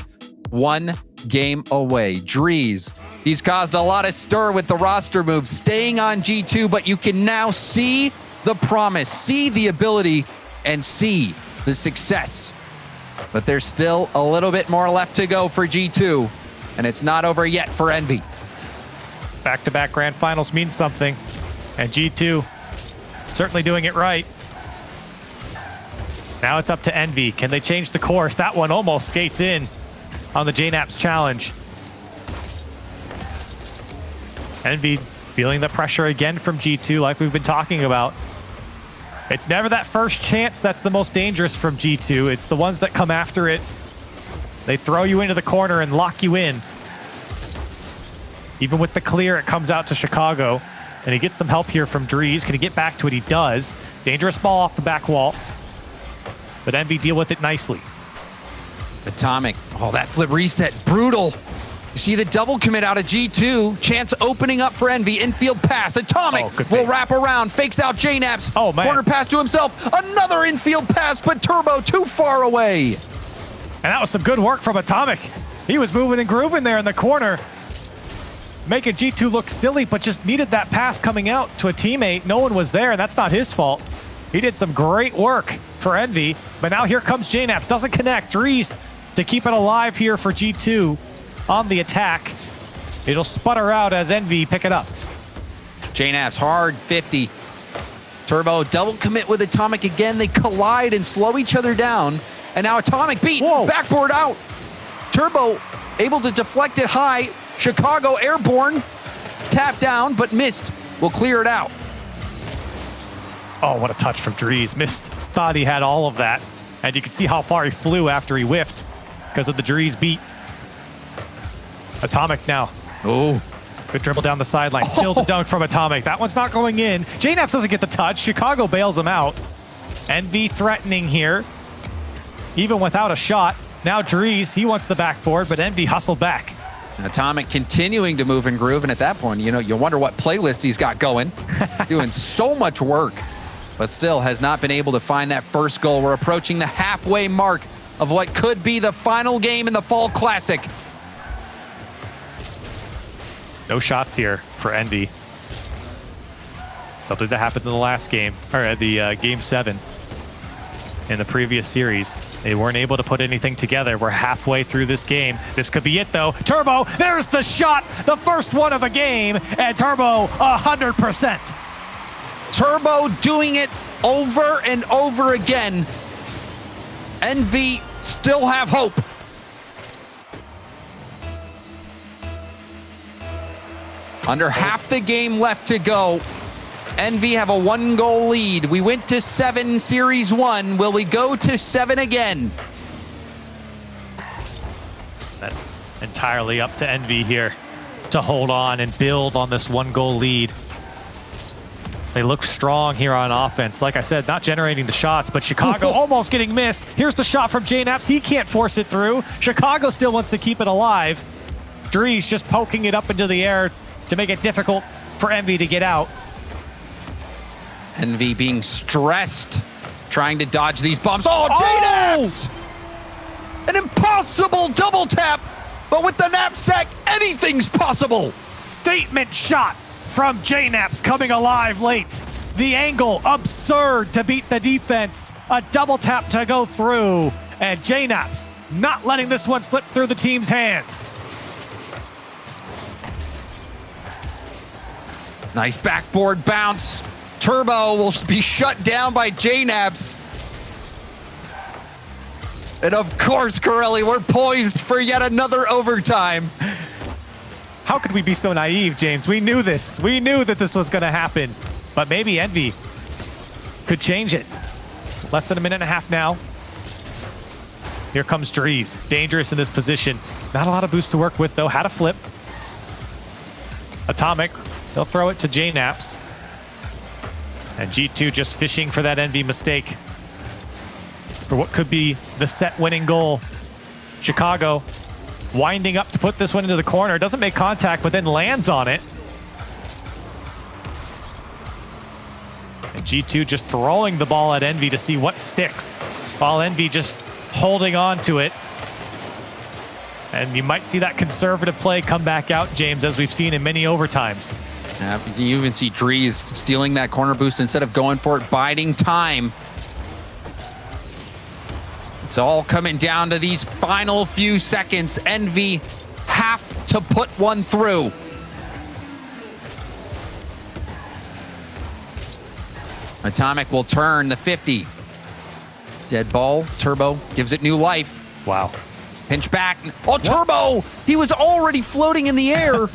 1 game away. Dries, he's caused a lot of stir with the roster moves, staying on G2, but you can now see the promise, see the ability, and see the success. But there's still a little bit more left to go for G2, and it's not over yet for Envy. Back-to-back grand finals mean something, and G2 certainly doing it right. Now it's up to Envy. Can they change the course? That one almost skates in on the JNAPS challenge. Envy feeling the pressure again from G2 like we've been talking about. It's never that first chance that's the most dangerous from G2. It's the ones that come after it. They throw you into the corner and lock you in. Even with the clear, it comes out to Chicago. And he gets some help here from Dries. Can he get back to it? He does. Dangerous ball off the back wall. But Envy deal with it nicely. Atomic. Oh, that flip reset. Brutal. You see the double commit out of G2. Chance opening up for Envy. Infield pass. Atomic will wrap around. Fakes out JNAPS. Oh, man. Corner pass to himself. Another infield pass, but Turbo too far away. And that was some good work from Atomic. He was moving and grooving there in the corner. Making G2 look silly, but just needed that pass coming out to a teammate. No one was there, and that's not his fault. He did some great work for Envy, but now here comes JNAPS. Doesn't connect. Dries to keep it alive here for G2 on the attack. It'll sputter out as Envy pick it up. JNAPS hard 50. Turbo double commit with Atomic again. They collide and slow each other down. And now Atomic beat. Whoa. Backboard out. Turbo able to deflect it high. Chicago airborne. Tap down, but missed. Will clear it out. Oh, what a touch from Dries. Missed. Thought he had all of that. And you can see how far he flew after he whiffed because of the Dries beat. Atomic now. Oh. Good dribble down the sideline. Still the dunk from Atomic. That one's not going in. JNAPS doesn't get the touch. Chicago bails him out. Envy threatening here. Even without a shot. Now Dries, he wants the backboard, but Envy hustled back. Atomic continuing to move and groove, and at that point, you know, you wonder what playlist he's got going. Doing so much work, but still has not been able to find that first goal. We're approaching the halfway mark of what could be the final game in the Fall Classic. No shots here for Envy. Something that happened in the last game, or at the game 7 in the previous series. They weren't able to put anything together. We're halfway through this game. This could be it, though. Turbo, there's the shot, the first one of the game, and Turbo 100%. Turbo doing it over and over again. Envy still have hope. Under half the game left to go. Envy have a 1-goal lead. We went to 7 Series 1. Will we go to 7 again? That's entirely up to Envy here to hold on and build on this 1-goal lead. They look strong here on offense. Like I said, not generating the shots, but Chicago almost getting missed. Here's the shot from JNAPS. He can't force it through. Chicago still wants to keep it alive. Dries just poking it up into the air to make it difficult for Envy to get out. Envy being stressed, trying to dodge these bombs. Oh, JNAPS! An impossible double tap, but with the knapsack, anything's possible. Statement shot from JNAPS coming alive late. The angle, absurd to beat the defense. A double tap to go through, and JNAPS not letting this one slip through the team's hands. Nice backboard bounce. Turbo will be shut down by JNAPS. And of course, Corelli, we're poised for yet another overtime. How could we be so naive, James? We knew this. We knew that this was going to happen. But maybe Envy could change it. Less than a minute and a half now. Here comes Dries. Dangerous in this position. Not a lot of boost to work with, though. Had a flip. Atomic. They'll throw it to JNAPS. And G2 just fishing for that Envy mistake. For what could be the set-winning goal. Chicago winding up to put this one into the corner. Doesn't make contact, but then lands on it. And G2 just throwing the ball at Envy to see what sticks. While Envy just holding on to it. And you might see that conservative play come back out, James, as we've seen in many overtimes. You even see Dries stealing that corner boost instead of going for it, biding time. It's all coming down to these final few seconds. Envy have to put one through. Atomic will turn the 50. Dead ball. Turbo gives it new life. Wow. Pinch back. Oh, Turbo! He was already floating in the air.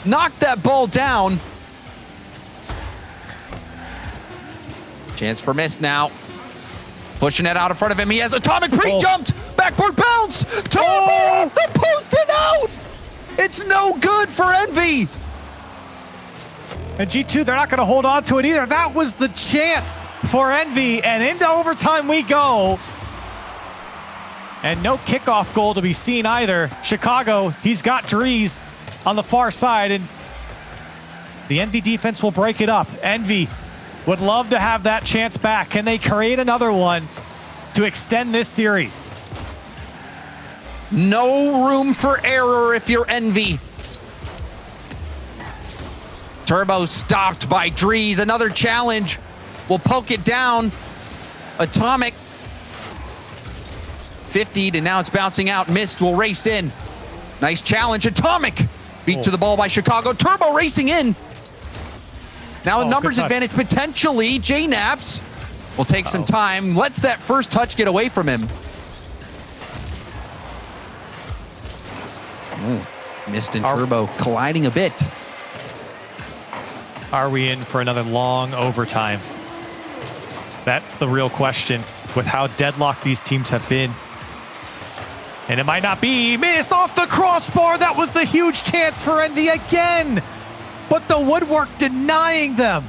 Knocked that ball down. Chance for miss now. Pushing it out in front of him. He has Atomic pre-jumped. Backboard bounce. Turbo off the post and out. It's no good for Envy. And G2, they're not going to hold on to it either. That was the chance for Envy, and into overtime we go. And no kickoff goal to be seen either. Chicago, he's got Drees on the far side, and the Envy defense will break it up. Envy would love to have that chance back. Can they create another one to extend this series? No room for error if you're Envy. Turbo stopped by Drees. Another challenge. Will poke it down. Atomic 50'd, and now it's bouncing out. Mist will race in. Nice challenge. Atomic beat to the ball by Chicago. Turbo racing in. Now a numbers advantage potentially. JNaps will take some time. Lets that first touch get away from him. Mist and Turbo colliding a bit. Are we in for another long overtime? That's the real question with how deadlocked these teams have been. And it might not be. Missed off the crossbar. That was the huge chance for Envy again. But the woodwork denying them.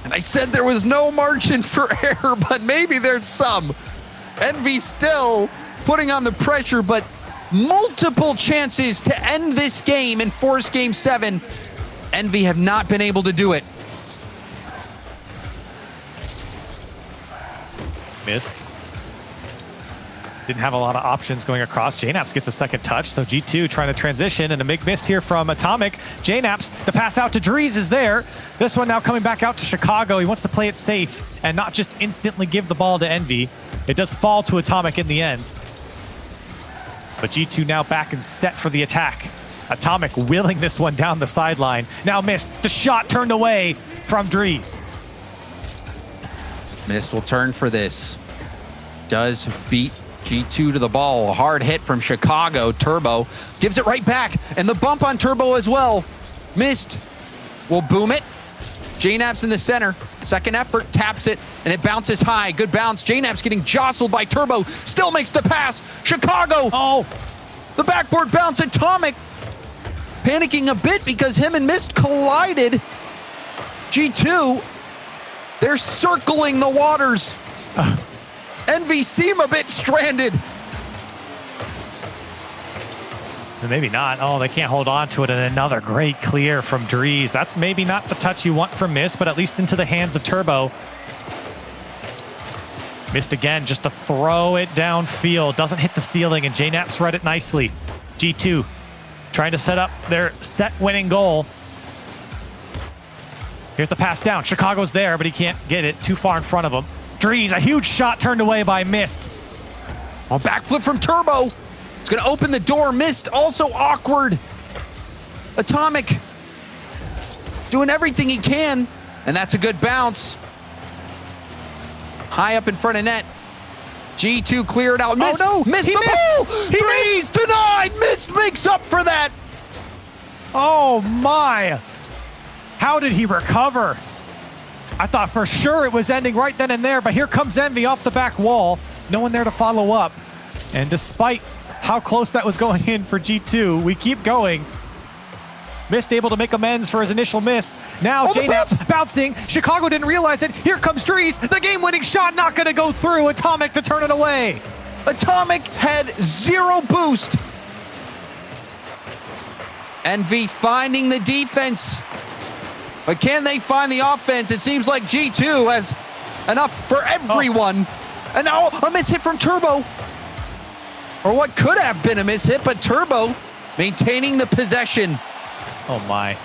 And I said there was no margin for error, but maybe there's some. Envy still putting on the pressure, but multiple chances to end this game and force game 7. Envy have not been able to do it. Missed. Didn't have a lot of options going across. JNaps gets a second touch, so G2 trying to transition, and a big miss here from Atomic. JNaps, the pass out to Drees is there. This one now coming back out to Chicago. He wants to play it safe and not just instantly give the ball to Envy. It does fall to Atomic in the end. But G2 now back and set for the attack. Atomic willing this one down the sideline. Now missed. The shot turned away from Drees. Mist will turn for this. Does beat G2 to the ball. A hard hit from Chicago. Turbo gives it right back. And the bump on Turbo as well. Mist will boom it. JNaps in the center. Second effort, taps it, and it bounces high. Good bounce. JNaps getting jostled by Turbo. Still makes the pass. Chicago. Oh, the backboard bounce. Atomic panicking a bit because him and Mist collided. G2, they're circling the waters. Envy seem a bit stranded. Maybe not. Oh, they can't hold on to it. And another great clear from Drees. That's maybe not the touch you want from Mist, but at least into the hands of Turbo. Missed again, just to throw it downfield. Doesn't hit the ceiling, and JNaps read it nicely. G2 trying to set up their set-winning goal. Here's the pass down. Chicago's there, but he can't get it. Too far in front of him. Drees, a huge shot turned away by Mist. Oh, backflip from Turbo. It's going to open the door. Mist also awkward. Atomic doing everything he can, and that's a good bounce. High up in front of net. G2 cleared out. Mist, missed the ball. Drees denied. Mist makes up for that. Oh my. How did he recover? I thought for sure it was ending right then and there, but here comes Envy off the back wall. No one there to follow up. And despite how close that was going in for G2, we keep going. Mist able to make amends for his initial miss. Now JNaps bouncing. Chicago didn't realize it. Here comes Drees. The game-winning shot not going to go through. Atomic to turn it away. Atomic had zero boost. Envy finding the defense. But can they find the offense? It seems like G2 has enough for everyone. And now a miss hit from Turbo. Or what could have been a miss hit, but Turbo maintaining the possession. Oh my.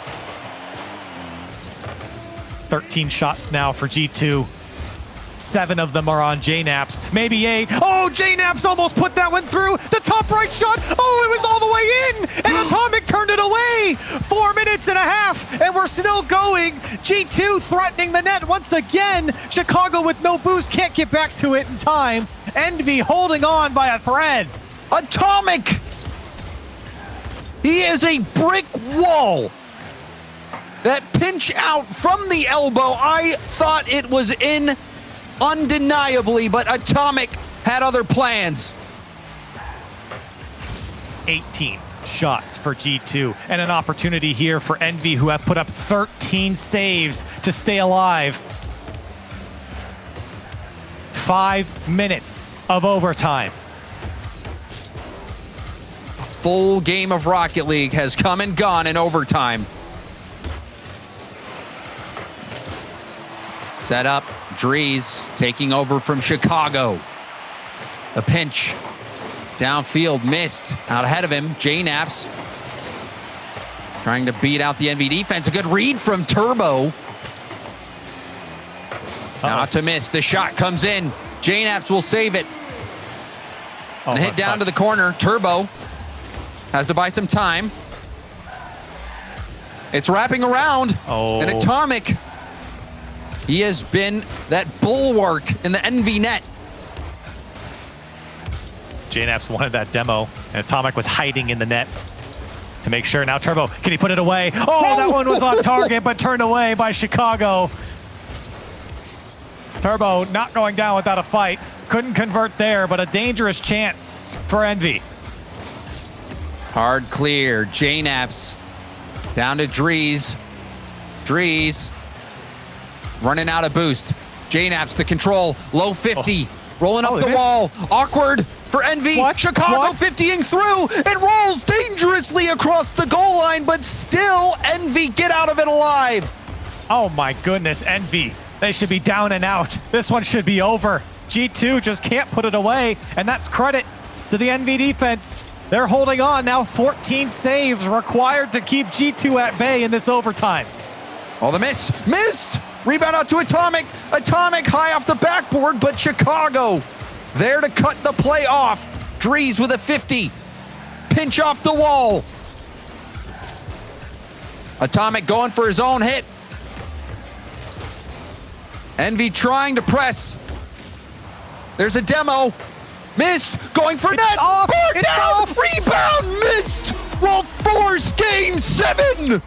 13 shots now for G2. 7 of them are on JNaps, maybe 8. Oh, JNaps almost put that one through. The top right shot. Oh, it was all the way in, and Atomic turned it away. 4 minutes and a half, and we're still going. G2 threatening the net once again. Chicago with no boost, can't get back to it in time. Envy holding on by a thread. Atomic! He is a brick wall. That pinch out from the elbow, I thought it was in undeniably, but Atomic had other plans. 18 shots for G2, and an opportunity here for Envy, who have put up 13 saves to stay alive. 5 minutes of overtime. Full game of Rocket League has come and gone in overtime. Set up, Drees taking over from Chicago. The pinch, downfield, missed. Out ahead of him, JNaps trying to beat out the Envy defense. A good read from Turbo. Not to miss, the shot comes in. JNaps will save it. And hit down to the corner. Turbo has to buy some time. It's wrapping around. And Atomic, he has been that bulwark in the Envy net. JNaps wanted that demo, and Atomic was hiding in the net to make sure. Now Turbo, can he put it away? Oh, that one was on target, but turned away by Chicago. Turbo not going down without a fight. Couldn't convert there, but a dangerous chance for Envy. Hard clear. JNaps down to Drees. Drees running out of boost. JNaps the control. Low 50. Rolling up the wall. Awkward for Envy. Chicago 50ing through. It rolls dangerously across the goal line, but still Envy get out of it alive. Oh my goodness, Envy. They should be down and out. This one should be over. G2 just can't put it away, and that's credit to the Envy defense. They're holding on now. 14 saves required to keep G2 at bay in this overtime. Oh, the miss. Missed! Rebound out to Atomic. Atomic high off the backboard, but Chicago there to cut the play off. Drees with a 50. Pinch off the wall. Atomic going for his own hit. Envy trying to press. There's a demo. Missed. Going for net. Off. It's down. Rebound. Missed. Will force game 7.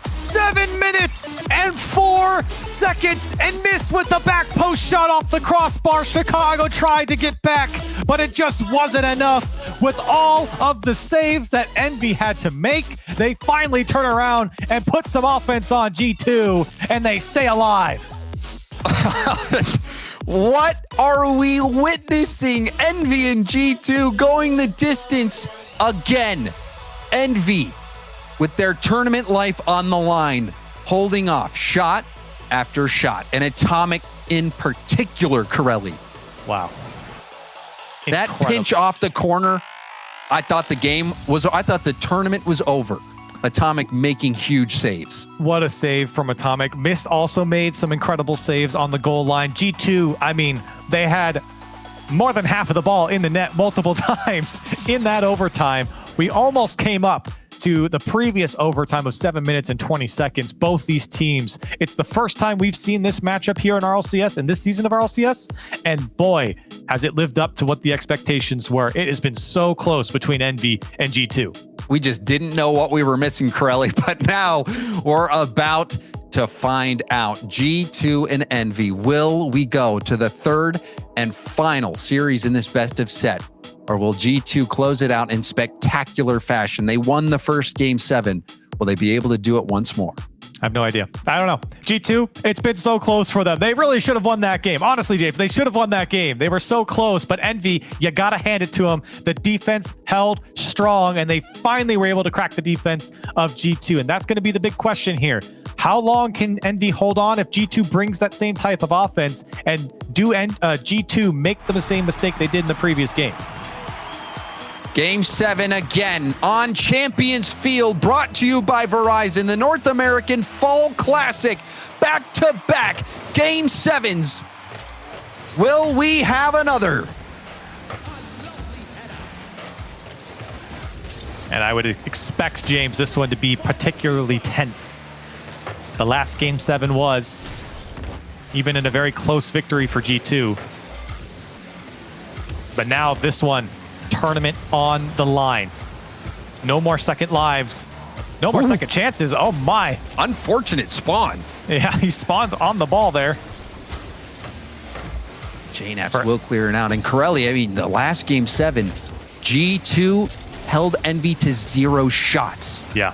7 minutes and 4 seconds, and missed with the back post shot off the crossbar. Chicago tried to get back, but it just wasn't enough. With all of the saves that Envy had to make, they finally turn around and put some offense on G2, and they stay alive. What are we witnessing? Envy and G2 going the distance again. Envy with their tournament life on the line, holding off shot after shot, and Atomic in particular, Corelli. Wow. That pinch off the corner, I thought the tournament was over. Atomic making huge saves. What a save from Atomic. Mist also made some incredible saves on the goal line. G2, I mean, they had more than half of the ball in the net multiple times in that overtime. We almost came up to the previous overtime of 7 minutes and 20 seconds. Both these teams, it's the first time we've seen this matchup here in RLCS, in this season of RLCS, and boy, has it lived up to what the expectations were. It has been so close between Envy and G2. We just didn't know what we were missing, Corelli, but now we're about to find out. G2 and Envy, will we go to the third and final series in this best of set? Or will G2 close it out in spectacular fashion? They won the first game 7. Will they be able to do it once more? I have no idea. I don't know. G2, it's been so close for them. They really should have won that game. Honestly, James, they should have won that game. They were so close, but Envy, you got to hand it to them. The defense held strong, and they finally were able to crack the defense of G2. And that's going to be the big question here. How long can Envy hold on if G2 brings that same type of offense? And do G2 make the same mistake they did in the previous game? Game 7 again on Champions Field, brought to you by Verizon, the North American Fall Classic. Back-to-back Game 7s. Will we have another? And I would expect, James, this one to be particularly tense. The last Game 7 was, even in a very close victory for G2. But now this one, tournament on the line. No more second lives. No more second chances. Oh my. Unfortunate spawn. Yeah, he spawned on the ball there. JNAPs will clear it out. And Corelli, I mean, the last Game 7, G2 held Envy to 0 shots. Yeah.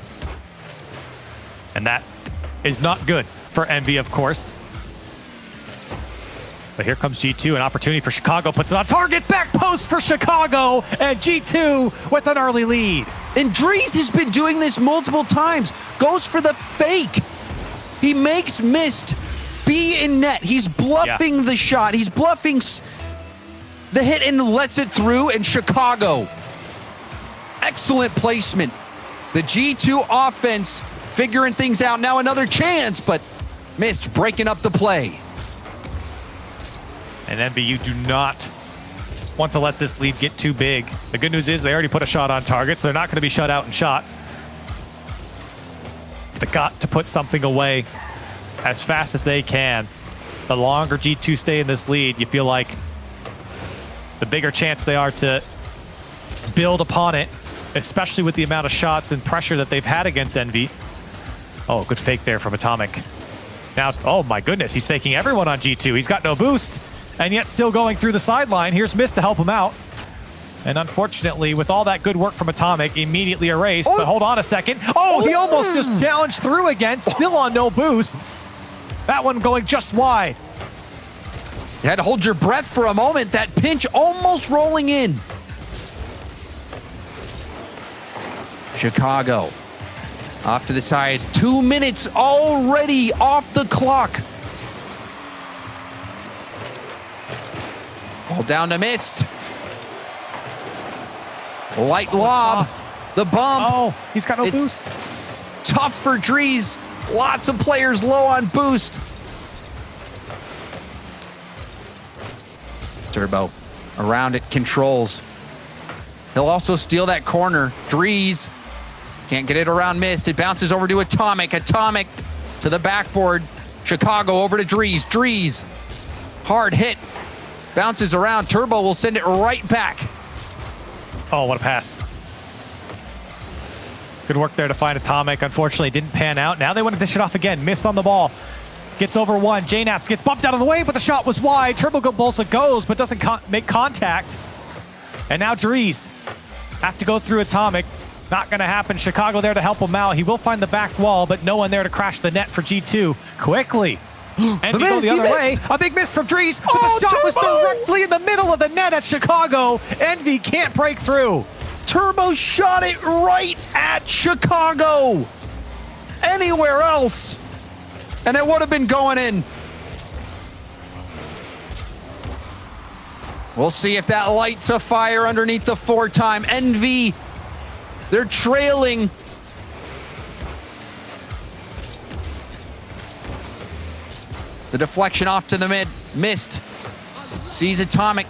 And that is not good for Envy, of course. But here comes G2, an opportunity for Chicago, puts it on target, back post for Chicago, and G2 with an early lead. And Drees has been doing this multiple times, goes for the fake. He makes Mist be in net. He's bluffing the shot. He's bluffing the hit and lets it through, and Chicago. Excellent placement. The G2 offense figuring things out. Now another chance, but Mist breaking up the play. And Envy, you do not want to let this lead get too big. The good news is they already put a shot on target, so they're not going to be shut out in shots. They got to put something away as fast as they can. The longer G2 stay in this lead, you feel like the bigger chance they are to build upon it, especially with the amount of shots and pressure that they've had against Envy. Oh, good fake there from Atomic. Now, oh my goodness, he's faking everyone on G2. He's got no boost, and yet still going through the sideline. Here's Mist to help him out. And unfortunately, with all that good work from Atomic, immediately erased. But hold on a second. Oh, he almost just challenged through again, still on no boost. That one going just wide. You had to hold your breath for a moment. That pinch almost rolling in. Chicago off to the side. 2 minutes already off the clock. Ball down to Mist. Light lob. The bump. Oh, he's got no boost. Tough for Drees. Lots of players low on boost. Turbo around it, controls. He'll also steal that corner. Drees can't get it around Mist. It bounces over to Atomic. Atomic to the backboard. Chicago over to Drees. Drees, hard hit. Bounces around. Turbo will send it right back. Oh, what a pass. Good work there to find Atomic. Unfortunately, it didn't pan out. Now they want to dish it off again. Mist on the ball. Gets over one. JNAPS gets bumped out of the way, but the shot was wide. Turbo Bolsa goes, but doesn't make contact. And now Drees have to go through Atomic. Not going to happen. Chicago there to help him out. He will find the back wall, but no one there to crash the net for G2. Quickly. And we go the other way. A big miss from Drees, but the shot was directly in the middle of the net at Chicago. Envy can't break through. Turbo shot it right at Chicago. Anywhere else, and it would have been going in. We'll see if that lights a fire underneath the 4-time. Envy, they're trailing. The deflection off to the mid. Mist. Sees Atomic.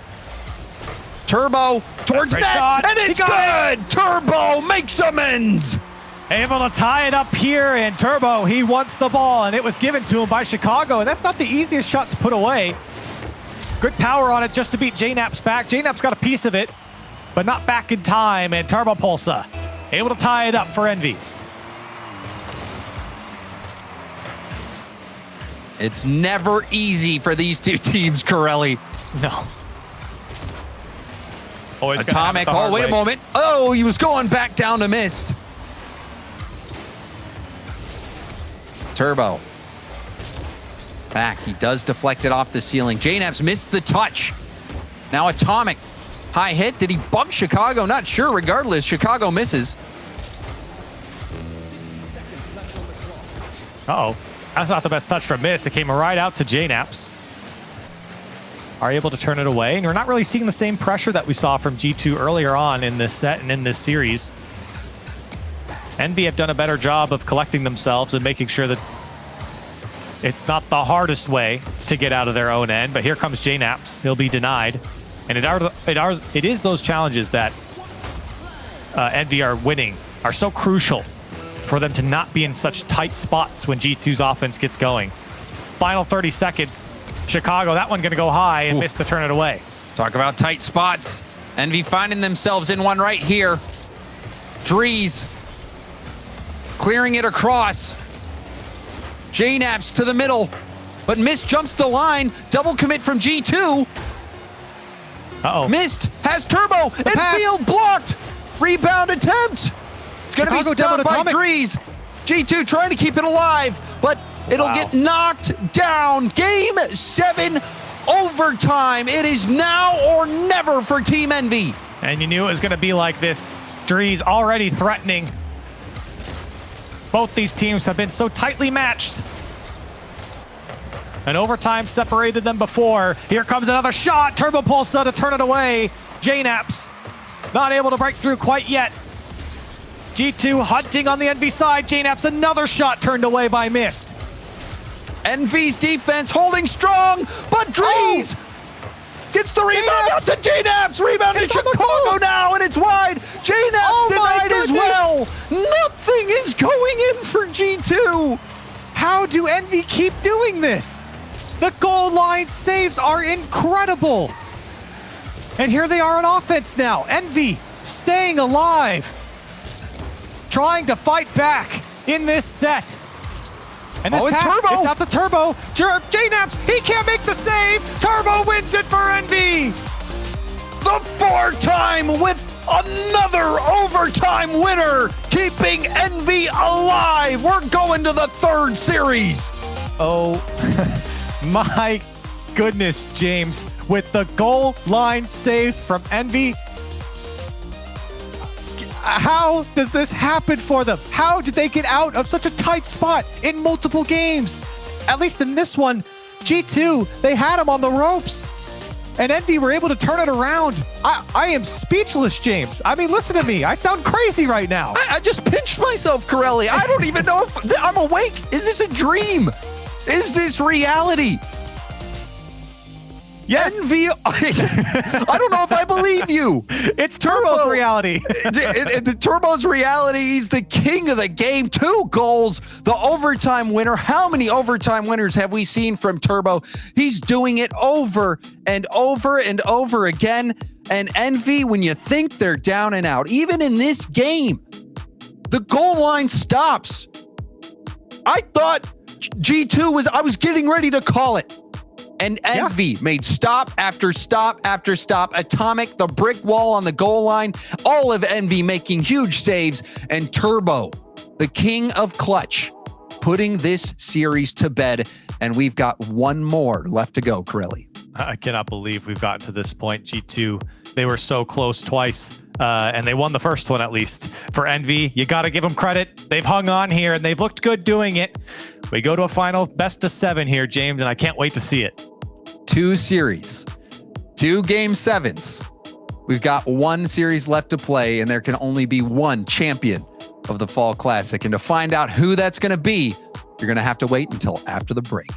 Turbo towards net, and it's good! Turbo makes amends! Able to tie it up here, and Turbo, he wants the ball, and it was given to him by Chicago, and that's not the easiest shot to put away. Good power on it just to beat JNAPS back. JNAPS got a piece of it, but not back in time, and Turbo Pulsa able to tie it up for Envy. It's never easy for these two teams, Corelli. No. Atomic, oh, wait a moment. Oh, he was going back down to Mist. Turbo. Back, he does deflect it off the ceiling. JNAPS missed the touch. Now Atomic, high hit. Did he bump Chicago? Not sure. Regardless, Chicago misses. Uh-oh. That's not the best touch from Mist. It came right out to JNAPS. Are able to turn it away. And we're not really seeing the same pressure that we saw from G2 earlier on in this set and in this series. Envy have done a better job of collecting themselves and making sure that It's not the hardest way to get out of their own end, but here comes JNaps. He'll be denied. And it is those challenges that Envy are winning are so crucial for them to not be in such tight spots when G2's offense gets going. Final 30 seconds. Chicago, that one going to go high and miss to turn it away. Talk about tight spots. Envy finding themselves in one right here. Drees clearing it across. JNaps to the middle, but Mist jumps the line. Double commit from G2. Uh-oh. Mist has Turbo. Infield blocked. Rebound attempt. It's going to be stopped by Drees. G2 trying to keep it alive, but it'll get knocked down. Game 7 overtime. It is now or never for Team Envy. And you knew it was going to be like this. Drees already threatening. Both these teams have been so tightly matched. And overtime separated them before. Here comes another shot. Turbo Pulsa to turn it away. JNaps not able to break through quite yet. G2 hunting on the Envy side. JNaps another shot turned away by Mist. Envy's defense holding strong, but Drees gets the rebound out to JNaps. Rebound to Chicago now, and it's wide. JNaps denied as well. Nothing is going in for G2. How do Envy keep doing this? The goal line saves are incredible. And here they are on offense now. Envy staying alive. Trying to fight back in this set. And this pass, Turbo. it's out the Turbo. JNaps, he can't make the save. Turbo wins it for Envy. The 4-time with another overtime winner, keeping Envy alive. We're going to the 3rd series. Oh my goodness, James. With the goal line saves from Envy, how does this happen for them? How did they get out of such a tight spot in multiple games? At least in this one, G2, they had them on the ropes. And Envy were able to turn it around. I am speechless, James. I mean, listen to me. I sound crazy right now. I just pinched myself, Corelli. I don't even know if I'm awake. Is this a dream? Is this reality? Yes. Envy, I don't know if I believe you. It's Turbo's reality. The Turbo's reality. He's the king of the game. 2 goals, the overtime winner. How many overtime winners have we seen from Turbo? He's doing it over and over and over again. And Envy, when you think they're down and out, even in this game, the goal line stops. I thought G2 I was getting ready to call it. And Envy made stop after stop after stop. Atomic, the brick wall on the goal line. All of Envy making huge saves. And Turbo, the king of clutch, putting this series to bed. And we've got one more left to go, Corelli. I cannot believe we've gotten to this point. G2, they were so close twice. And they won the first one, at least. For Envy, you got to give them credit. They've hung on here, and they've looked good doing it. We go to a final best of 7 here, James, and I can't wait to see it. 2 series, 2 game 7s. We've got 1 series left to play, and there can only be 1 champion of the Fall Classic. And to find out who that's going to be, you're going to have to wait until after the break.